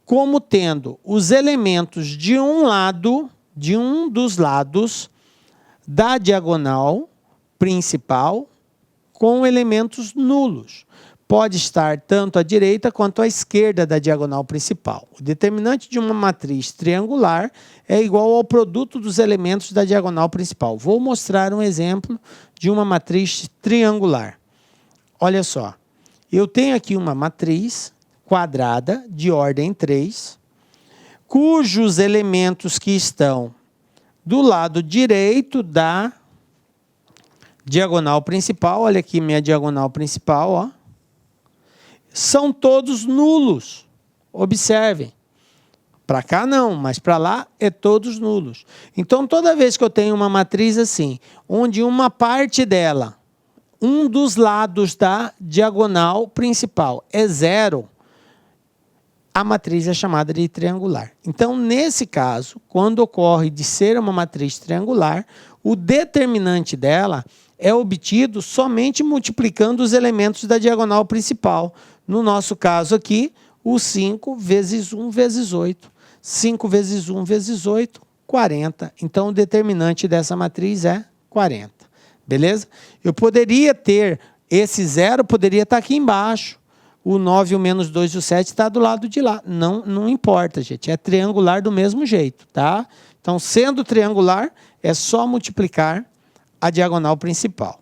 como tendo os elementos de um dos lados da diagonal principal com elementos nulos. Pode estar tanto à direita quanto à esquerda da diagonal principal. O determinante de uma matriz triangular é igual ao produto dos elementos da diagonal principal. Vou mostrar um exemplo de uma matriz triangular. Olha só, eu tenho aqui uma matriz quadrada de ordem 3, cujos elementos que estão do lado direito da diagonal principal, olha aqui minha diagonal principal, ó, são todos nulos. Observem. Para cá não, mas para lá é todos nulos. Então, toda vez que eu tenho uma matriz assim, onde uma parte dela, um dos lados da diagonal principal é 0, a matriz é chamada de triangular. Então, nesse caso, quando ocorre de ser uma matriz triangular, o determinante dela é obtido somente multiplicando os elementos da diagonal principal. No nosso caso aqui, o 5 vezes 1 vezes 8. 5 vezes 1 vezes 8, 40. Então, o determinante dessa matriz é 40. Beleza? Eu poderia ter, esse 0 poderia estar aqui embaixo. O 9, o menos 2 e o 7 está do lado de lá. Não importa, gente. É triangular do mesmo jeito, tá? Então, sendo triangular, é só multiplicar a diagonal principal.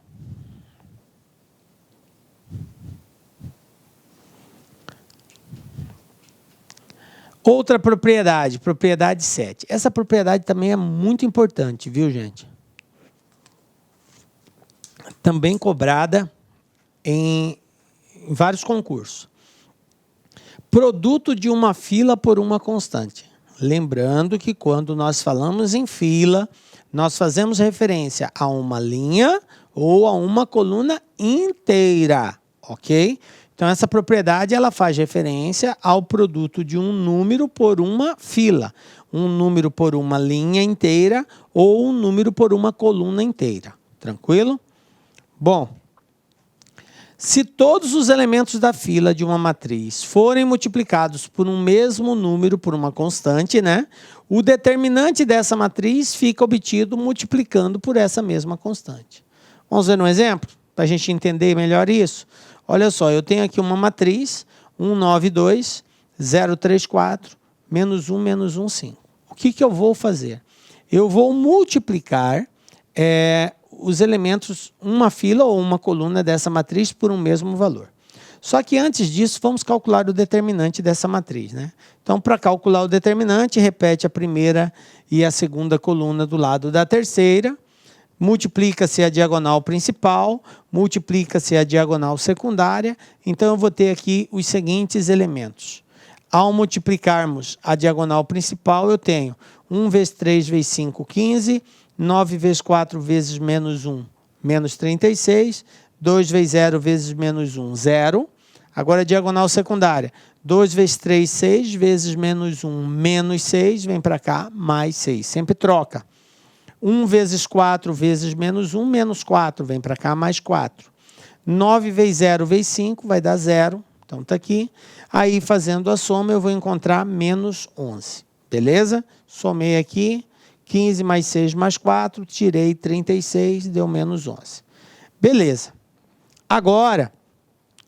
Outra propriedade, propriedade 7. Essa propriedade também é muito importante, viu, gente? Também cobrada em vários concursos. Produto de uma fila por uma constante. Lembrando que quando nós falamos em fila, nós fazemos referência a uma linha ou a uma coluna inteira, ok? Então, essa propriedade ela faz referência ao produto de um número por uma fila, um número por uma linha inteira ou um número por uma coluna inteira. Tranquilo? Bom, se todos os elementos da fila de uma matriz forem multiplicados por um mesmo número por uma constante, né, o determinante dessa matriz fica obtido multiplicando por essa mesma constante. Vamos ver um exemplo, para a gente entender melhor isso? Olha só, eu tenho aqui uma matriz, 1, 9, 2, 0, 3, 4, menos 1, menos 1, 5. O que eu vou fazer? Eu vou multiplicar os elementos, uma fila ou uma coluna dessa matriz por um mesmo valor. Só que antes disso, vamos calcular o determinante dessa matriz, né? Então, para calcular o determinante, repete a primeira e a segunda coluna do lado da terceira, multiplica-se a diagonal principal, multiplica-se a diagonal secundária. Então, eu vou ter aqui os seguintes elementos. Ao multiplicarmos a diagonal principal, eu tenho 1 vezes 3 vezes 5, 15, 9 vezes 4 vezes menos 1, menos 36, 2 vezes 0 vezes menos 1, 0. Agora, a diagonal secundária, 2 vezes 3, 6, vezes menos 1, menos 6, vem para cá, mais 6. Sempre troca. 1 vezes 4 vezes menos 1, menos 4, vem para cá, mais 4. 9 vezes 0 vezes 5, vai dar 0. Então, está aqui. Aí, fazendo a soma, eu vou encontrar menos 11. Beleza? Somei aqui. 15 mais 6 mais 4, tirei 36, deu menos 11. Beleza. Agora,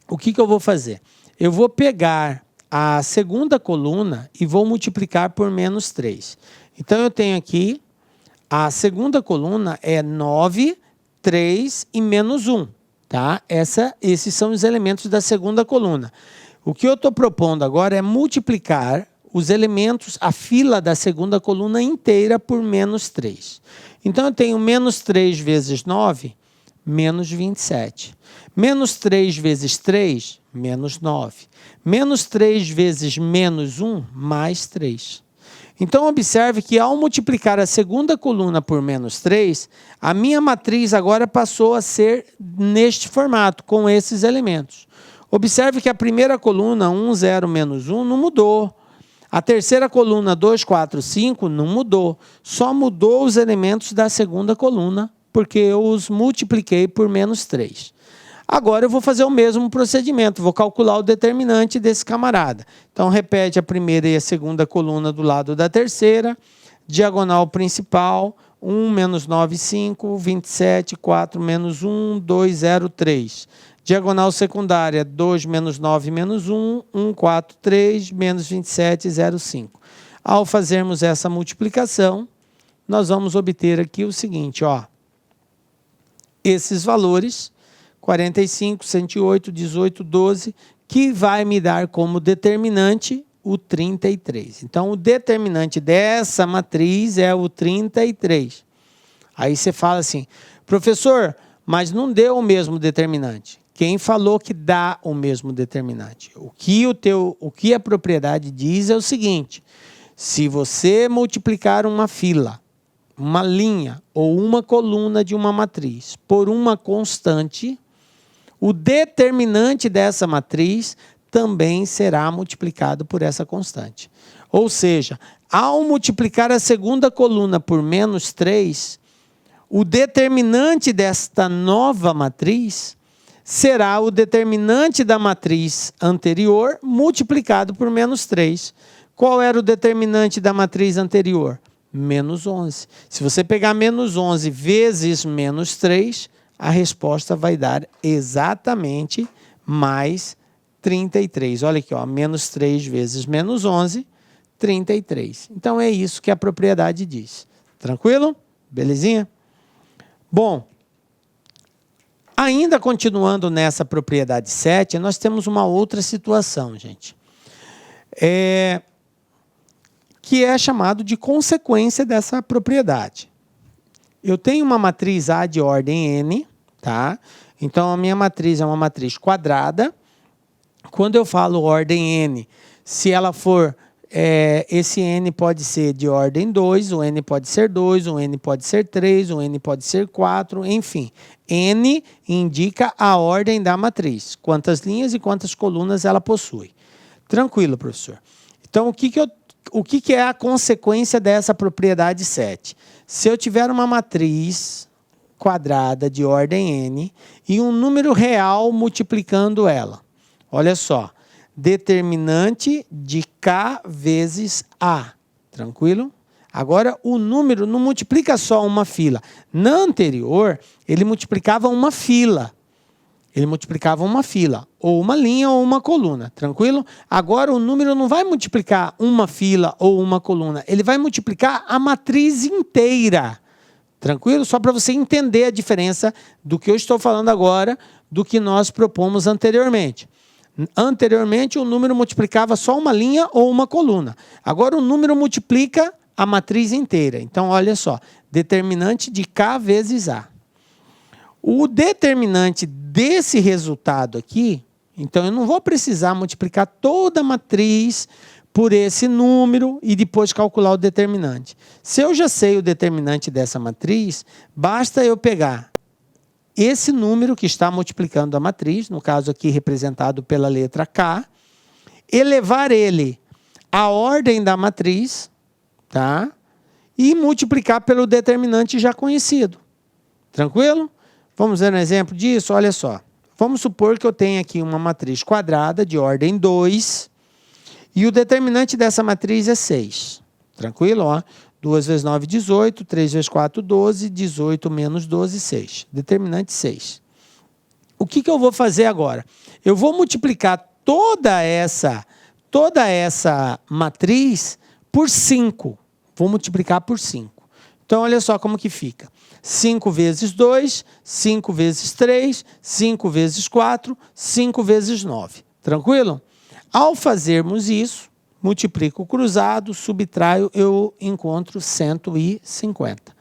o que eu vou fazer? Eu vou pegar a segunda coluna e vou multiplicar por menos 3. Então, eu tenho aqui, a segunda coluna é 9, 3 e menos 1. Tá? Esses são os elementos da segunda coluna. O que eu estou propondo agora é multiplicar os elementos, a fila da segunda coluna inteira por menos 3. Então, eu tenho menos 3 vezes 9, menos 27. Menos 3 vezes 3, menos 9. Menos 3 vezes menos 1, mais 3. Então, observe que ao multiplicar a segunda coluna por menos 3, a minha matriz agora passou a ser neste formato, com esses elementos. Observe que a primeira coluna, 1, 0, menos 1, não mudou. A terceira coluna, 2, 4, 5, não mudou. Só mudou os elementos da segunda coluna, porque eu os multipliquei por menos 3. Agora eu vou fazer o mesmo procedimento, vou calcular o determinante desse camarada. Então, repete a primeira e a segunda coluna do lado da terceira, diagonal principal, 1 menos 9, 5, 27, 4 menos 1, 2, 0, 3. Diagonal secundária, 2 menos 9 menos 1, 1, 4, 3, menos 27, 0, 5. Ao fazermos essa multiplicação, nós vamos obter aqui o seguinte, ó. Esses valores, 45, 108, 18, 12, que vai me dar como determinante o 33. Então, o determinante dessa matriz é o 33. Aí você fala assim, professor, mas não deu o mesmo determinante. Quem falou que dá o mesmo determinante? O que a propriedade diz é o seguinte, se você multiplicar uma fila, uma linha ou uma coluna de uma matriz por uma constante, o determinante dessa matriz também será multiplicado por essa constante. Ou seja, ao multiplicar a segunda coluna por menos 3, o determinante desta nova matriz será o determinante da matriz anterior multiplicado por menos 3. Qual era o determinante da matriz anterior? Menos 11. Se você pegar menos 11 vezes menos 3, a resposta vai dar exatamente mais 33. Olha aqui, ó, menos 3 vezes menos 11, 33. Então, é isso que a propriedade diz. Tranquilo? Belezinha? Bom, ainda continuando nessa propriedade 7, nós temos uma outra situação, gente. Que é chamado de consequência dessa propriedade. Eu tenho uma matriz A de ordem n, tá? Então, a minha matriz é uma matriz quadrada. Quando eu falo ordem n, se ela for, esse n pode ser de ordem 2, o n pode ser 2, o n pode ser 3, o n pode ser 4, enfim. N indica a ordem da matriz, quantas linhas e quantas colunas ela possui. Tranquilo, professor. Então, o que é a consequência dessa propriedade 7? Se eu tiver uma matriz quadrada de ordem n e um número real multiplicando ela, olha só, determinante de k vezes a, tranquilo? Agora, o número não multiplica só uma fila. Na anterior, ele multiplicava uma fila. Ele multiplicava uma fila, ou uma linha ou uma coluna, tranquilo? Agora o número não vai multiplicar uma fila ou uma coluna, ele vai multiplicar a matriz inteira, tranquilo? Só para você entender a diferença do que eu estou falando agora, do que nós propomos anteriormente. Anteriormente o número multiplicava só uma linha ou uma coluna. Agora o número multiplica a matriz inteira. Então olha só, determinante de k vezes a. O determinante desse resultado aqui, então eu não vou precisar multiplicar toda a matriz por esse número e depois calcular o determinante. Se eu já sei o determinante dessa matriz, basta eu pegar esse número que está multiplicando a matriz, no caso aqui representado pela letra K, elevar ele à ordem da matriz, tá? E multiplicar pelo determinante já conhecido. Tranquilo? Vamos ver um exemplo disso? Olha só. Vamos supor que eu tenho aqui uma matriz quadrada de ordem 2 e o determinante dessa matriz é 6. Tranquilo? Ó. 2 vezes 9, 18. 3 vezes 4, 12. 18 menos 12, 6. Determinante 6. O que eu vou fazer agora? Eu vou multiplicar toda essa matriz por 5. Vou multiplicar por 5. Então, olha só como que fica. 5 vezes 2, 5 vezes 3, 5 vezes 4, 5 vezes 9. Tranquilo? Ao fazermos isso, multiplico o cruzado, subtraio, eu encontro 150.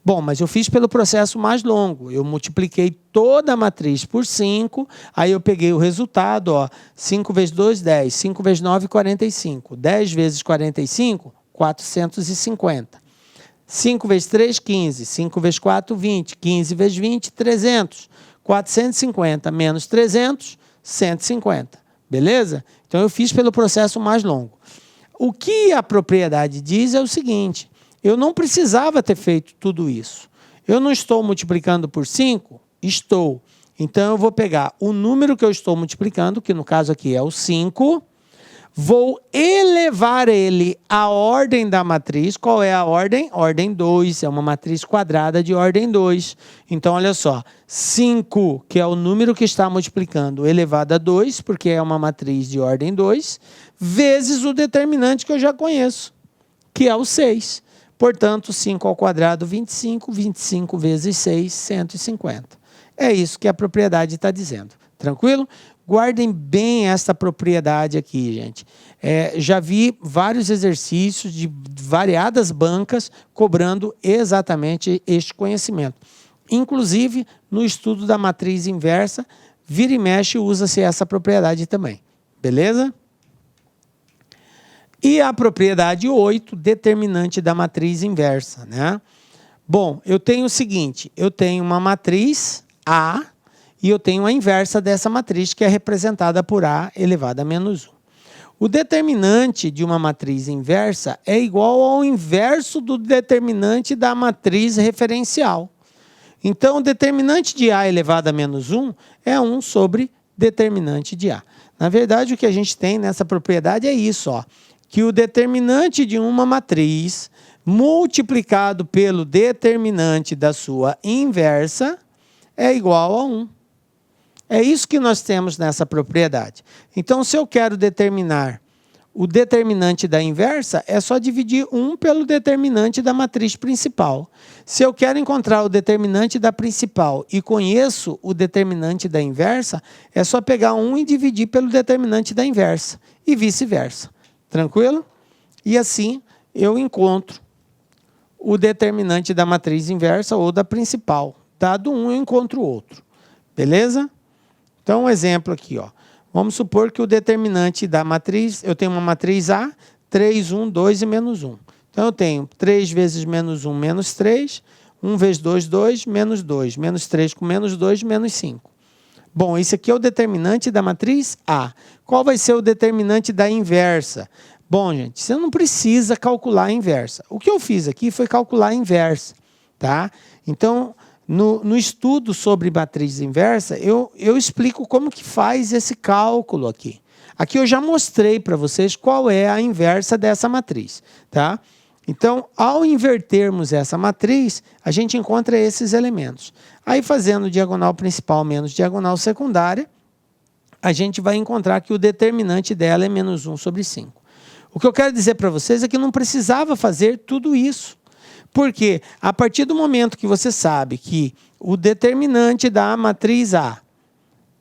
Bom, mas eu fiz pelo processo mais longo. Eu multipliquei toda a matriz por 5, aí eu peguei o resultado, ó, 5 vezes 2, 10, 5 vezes 9, 45. 10 vezes 45, 450. 5 vezes 3, 15. 5 vezes 4, 20. 15 vezes 20, 300. 450 menos 300, 150. Beleza? Então, eu fiz pelo processo mais longo. O que a propriedade diz é o seguinte: eu não precisava ter feito tudo isso. Eu não estou multiplicando por 5? Estou. Então, eu vou pegar o número que eu estou multiplicando, que no caso aqui é o 5, vou elevar ele à ordem da matriz. Qual é a ordem? Ordem 2, é uma matriz quadrada de ordem 2. Então, olha só, 5, que é o número que está multiplicando, elevado a 2, porque é uma matriz de ordem 2, vezes o determinante que eu já conheço, que é o 6. Portanto, 5 ao quadrado, 25, 25 vezes 6, 150. É isso que a propriedade está dizendo. Tranquilo? Guardem bem essa propriedade aqui, gente. Já vi vários exercícios de variadas bancas cobrando exatamente este conhecimento. Inclusive, no estudo da matriz inversa, vira e mexe usa-se essa propriedade também. Beleza? E a propriedade 8, determinante da matriz inversa, né? Bom, eu tenho o seguinte, eu tenho uma matriz A, e eu tenho a inversa dessa matriz, que é representada por A elevado a menos 1. O determinante de uma matriz inversa é igual ao inverso do determinante da matriz referencial. Então, o determinante de A elevado a menos 1 é 1 sobre determinante de A. Na verdade, o que a gente tem nessa propriedade é isso, ó, que o determinante de uma matriz multiplicado pelo determinante da sua inversa é igual a 1. É isso que nós temos nessa propriedade. Então, se eu quero determinar o determinante da inversa, é só dividir 1 pelo determinante da matriz principal. Se eu quero encontrar o determinante da principal e conheço o determinante da inversa, é só pegar 1 e dividir pelo determinante da inversa, e vice-versa. Tranquilo? E assim eu encontro o determinante da matriz inversa ou da principal. Dado um, eu encontro outro. Beleza? Então, um exemplo aqui, ó. Vamos supor que o determinante da matriz, eu tenho uma matriz A, 3, 1, 2 e menos 1. Então, eu tenho 3 vezes menos 1, menos 3, 1 vezes 2, 2, menos 2, menos 3 com menos 2, menos 5. Bom, esse aqui é o determinante da matriz A. Qual vai ser o determinante da inversa? Bom, gente, você não precisa calcular a inversa. O que eu fiz aqui foi calcular a inversa, tá? Então, no estudo sobre matriz inversa, eu explico como que faz esse cálculo aqui. Aqui eu já mostrei para vocês qual é a inversa dessa matriz, tá? Então, ao invertermos essa matriz, a gente encontra esses elementos. Aí, fazendo diagonal principal menos diagonal secundária, a gente vai encontrar que o determinante dela é menos 1 sobre 5. O que eu quero dizer para vocês é que não precisava fazer tudo isso. Porque, a partir do momento que você sabe que o determinante da matriz A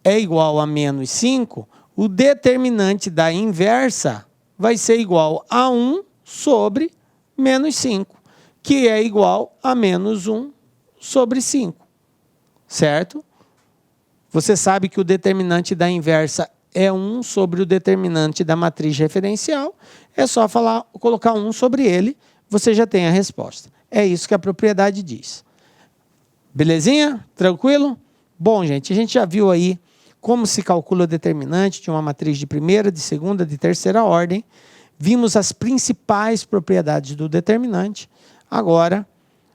é igual a menos 5, o determinante da inversa vai ser igual a 1 sobre menos 5, que é igual a menos 1 sobre 5. Certo? Você sabe que o determinante da inversa é 1 sobre o determinante da matriz referencial. É só colocar 1 sobre ele, você já tem a resposta. É isso que a propriedade diz. Belezinha? Tranquilo? Bom, gente, a gente já viu aí como se calcula o determinante de uma matriz de primeira, de segunda, de terceira ordem. Vimos as principais propriedades do determinante. Agora,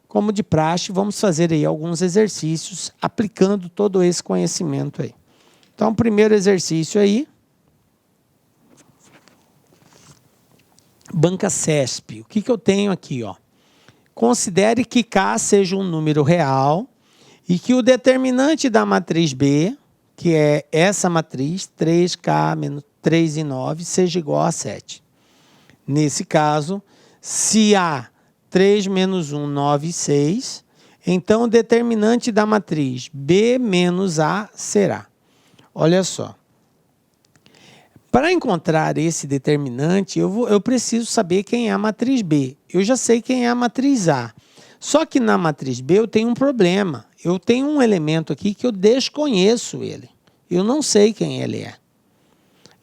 como de praxe, vamos fazer aí alguns exercícios aplicando todo esse conhecimento aí. Então, o primeiro exercício aí, banca CESP. O que eu tenho aqui, ó? Considere que K seja um número real e que o determinante da matriz B, que é essa matriz, 3K menos 3 e 9, seja igual a 7. Nesse caso, se A 3 menos 1, 9 e 6, então o determinante da matriz B menos A será. Olha só. Para encontrar esse determinante, eu preciso saber quem é a matriz B. Eu já sei quem é a matriz A. Só que na matriz B eu tenho um problema. Eu tenho um elemento aqui que eu desconheço ele. Eu não sei quem ele é.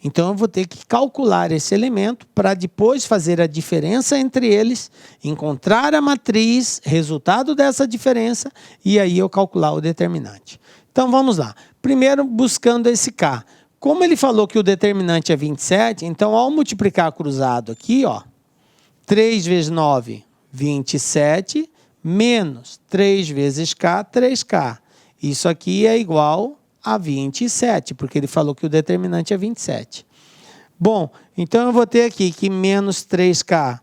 Então, eu vou ter que calcular esse elemento para depois fazer a diferença entre eles, encontrar a matriz, resultado dessa diferença, e aí eu calcular o determinante. Então, vamos lá. Primeiro, buscando esse K. Como ele falou que o determinante é 27, então, ao multiplicar cruzado aqui, ó, 3 vezes 9, 27, menos 3 vezes K, 3K. Isso aqui é igual a 27, porque ele falou que o determinante é 27. Bom, então eu vou ter aqui que menos 3K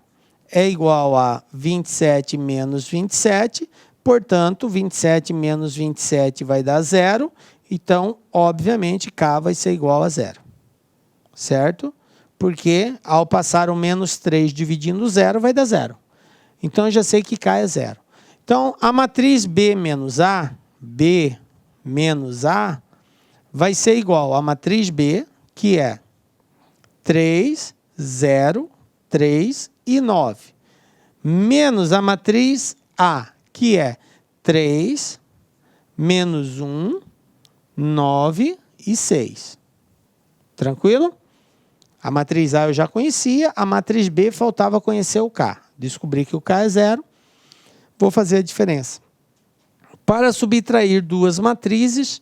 é igual a 27 menos 27, portanto, 27 menos 27 vai dar 0, então, obviamente, K vai ser igual a 0. Certo? Porque ao passar o menos 3 dividindo 0, vai dar 0. Então, eu já sei que K é 0. Então, a matriz B menos A vai ser igual à matriz B, que é 3, 0, 3 e 9, menos a matriz A, que é 3, menos 1, 9 e 6. Tranquilo? A matriz A eu já conhecia, a matriz B faltava conhecer o K. Descobri que o K é 0, vou fazer a diferença. Para subtrair duas matrizes,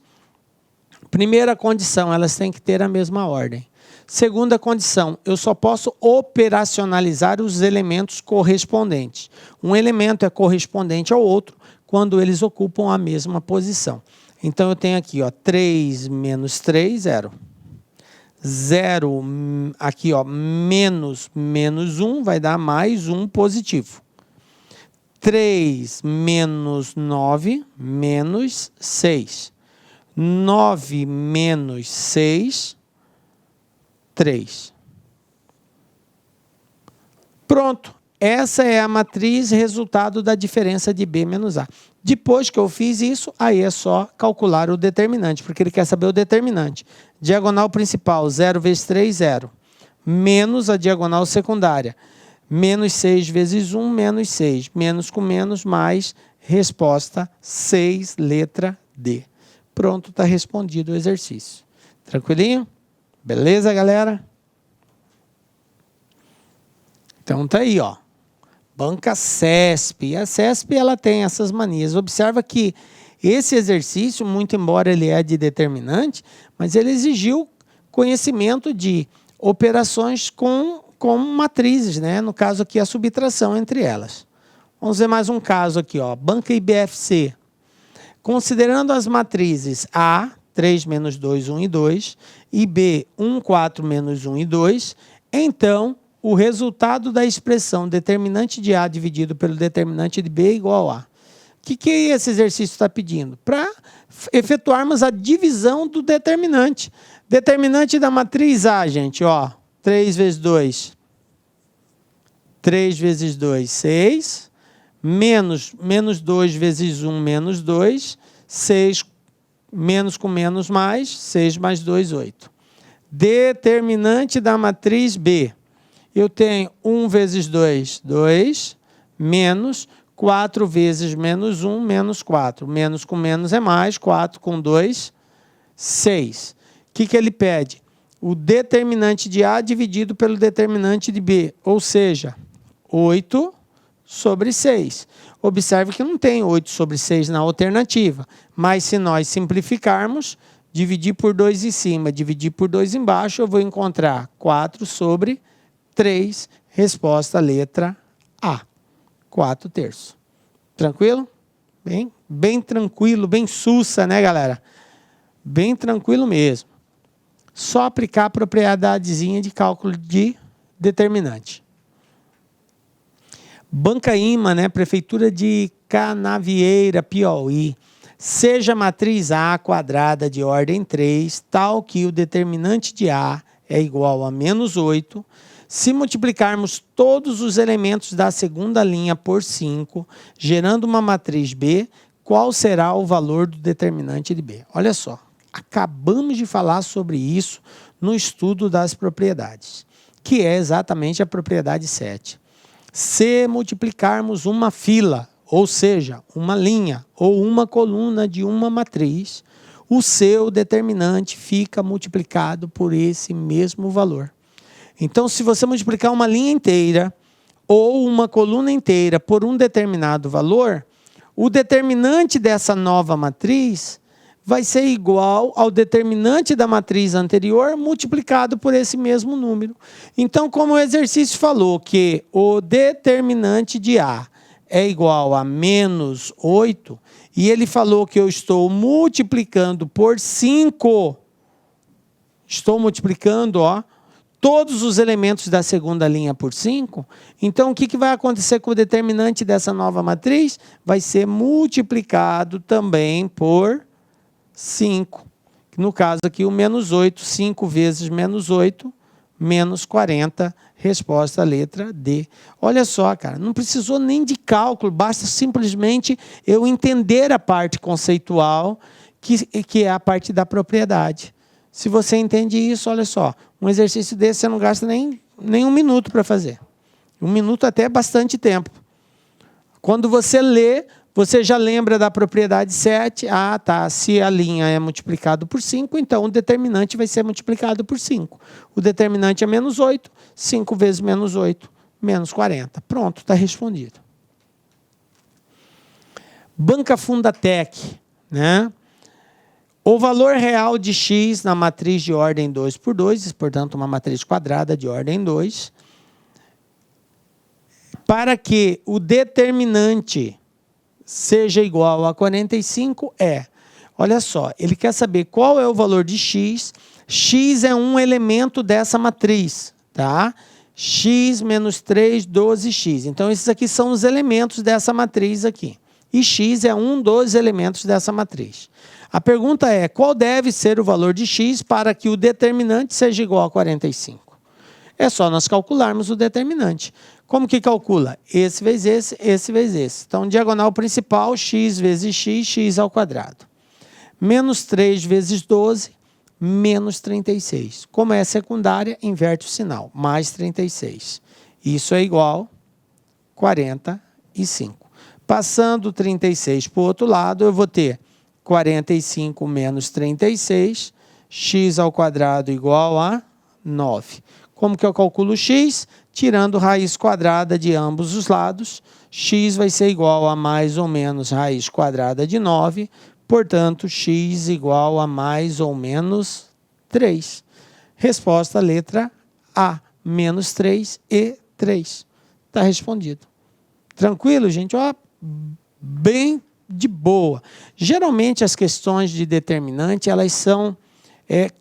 primeira condição, elas têm que ter a mesma ordem. Segunda condição, eu só posso operacionalizar os elementos correspondentes. Um elemento é correspondente ao outro quando eles ocupam a mesma posição. Então, eu tenho aqui, ó, 3 menos 3, 0. 0, aqui, ó, menos 1 vai dar mais 1 positivo. 3 menos 9, menos 6. 9 menos 6, 3. Pronto. Essa é a matriz resultado da diferença de B menos A. Depois que eu fiz isso, aí é só calcular o determinante, porque ele quer saber o determinante. Diagonal principal, 0 vezes 3, 0. Menos a diagonal secundária. Menos 6 vezes 1, menos 6. Menos com menos, mais resposta 6, letra D. Pronto, está respondido o exercício. Tranquilinho? Beleza, galera? Então tá aí, ó. Banca CESP. E a CESP, ela tem essas manias. Observa que esse exercício, muito embora ele é de determinante, mas ele exigiu conhecimento de operações com matrizes, né? No caso aqui, a subtração entre elas. Vamos ver mais um caso aqui, ó. Banca IBFC. Considerando as matrizes A, 3 menos 2, 1 e 2, e B, 1, 4 menos 1 e 2, então, o resultado da expressão determinante de A dividido pelo determinante de B é igual a. O que esse exercício está pedindo? Para efetuarmos a divisão do determinante. Determinante da matriz A, gente, ó, 3 vezes 2. 3 vezes 2, 6. Menos 2 vezes 1, menos 2. 6, menos com menos mais. 6 mais 2, 8. Determinante da matriz B. Eu tenho 1 vezes 2, 2, menos 4 vezes menos 1, menos 4. Menos com menos é mais, 4 com 2, 6. O que ele pede? O determinante de A dividido pelo determinante de B, ou seja, 8 sobre 6. Observe que não tem 8 sobre 6 na alternativa, mas se nós simplificarmos, dividir por 2 em cima, dividir por 2 embaixo, eu vou encontrar 4 sobre 3, resposta letra A, 4/3. Tranquilo? Bem tranquilo, bem sussa, né, galera? Bem tranquilo mesmo. Só aplicar a propriedadezinha de cálculo de determinante. Banca IMA, né, Prefeitura de Canavieira, Piauí. Seja a matriz A quadrada de ordem 3, tal que o determinante de A é igual a menos 8, se multiplicarmos todos os elementos da segunda linha por 5, gerando uma matriz B, qual será o valor do determinante de B? Olha só, acabamos de falar sobre isso no estudo das propriedades, que é exatamente a propriedade 7. Se multiplicarmos uma fila, ou seja, uma linha ou uma coluna de uma matriz, o seu determinante fica multiplicado por esse mesmo valor. Então, se você multiplicar uma linha inteira ou uma coluna inteira por um determinado valor, o determinante dessa nova matriz vai ser igual ao determinante da matriz anterior multiplicado por esse mesmo número. Então, como o exercício falou que o determinante de A é igual a menos 8, e ele falou que eu estou multiplicando por 5, estou multiplicando, ó, todos os elementos da segunda linha por 5, então o que vai acontecer com o determinante dessa nova matriz? Vai ser multiplicado também por 5. No caso aqui, o menos 8, 5 vezes menos 8, menos 40, resposta letra D. Olha só, cara, não precisou nem de cálculo, basta simplesmente eu entender a parte conceitual, que é a parte da propriedade. Se você entende isso, olha só, um exercício desse você não gasta nem 1 minuto para fazer. 1 minuto até é bastante tempo. Quando você lê, você já lembra da propriedade 7. Ah, tá, se a linha é multiplicado por 5, então o determinante vai ser multiplicado por 5. O determinante é menos 8, 5 vezes menos 8, menos 40. Pronto, está respondido. Banca Fundatec, né? O valor real de x na matriz de ordem 2 por 2, portanto, uma matriz quadrada de ordem 2, para que o determinante seja igual a 45 olha só, ele quer saber qual é o valor de x. X é um elemento dessa matriz, tá? X menos 3, 12x. Então, esses aqui são os elementos dessa matriz aqui. E x é um dos elementos dessa matriz. A pergunta é, qual deve ser o valor de x para que o determinante seja igual a 45? É só nós calcularmos o determinante. Como que calcula? Esse vezes esse vezes esse. Então, diagonal principal, x vezes x, x ao quadrado. Menos 3 vezes 12, menos 36. Como é secundária, inverte o sinal. Mais 36. Isso é igual a 45. Passando 36 para o outro lado, eu vou ter 45 menos 36, x ao quadrado igual a 9. Como que eu calculo x? Tirando raiz quadrada de ambos os lados, x vai ser igual a mais ou menos raiz quadrada de 9, portanto, x igual a mais ou menos 3. Resposta, letra A, menos 3 e 3. Está respondido. Tranquilo, gente? Ó, bem de boa. Geralmente, as questões de determinante, elas são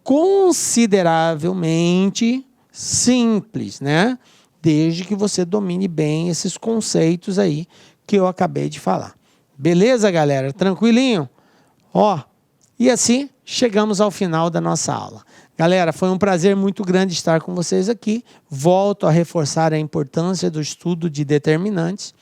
consideravelmente simples, né? Desde que você domine bem esses conceitos aí que eu acabei de falar. Beleza, galera? Tranquilinho? Ó, e assim chegamos ao final da nossa aula. Galera, foi um prazer muito grande estar com vocês aqui. Volto a reforçar a importância do estudo de determinantes,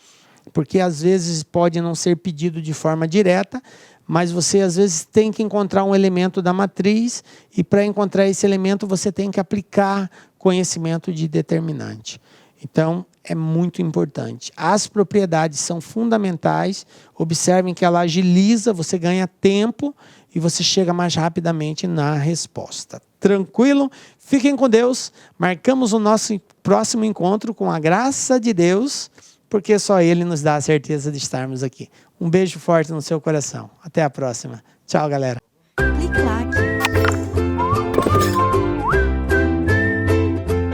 porque às vezes pode não ser pedido de forma direta, mas você às vezes tem que encontrar um elemento da matriz e para encontrar esse elemento você tem que aplicar conhecimento de determinante. Então, é muito importante. As propriedades são fundamentais. Observem que ela agiliza, você ganha tempo e você chega mais rapidamente na resposta. Tranquilo? Fiquem com Deus. Marcamos o nosso próximo encontro com a graça de Deus, porque só Ele nos dá a certeza de estarmos aqui. Um beijo forte no seu coração. Até a próxima. Tchau, galera. Clique lá.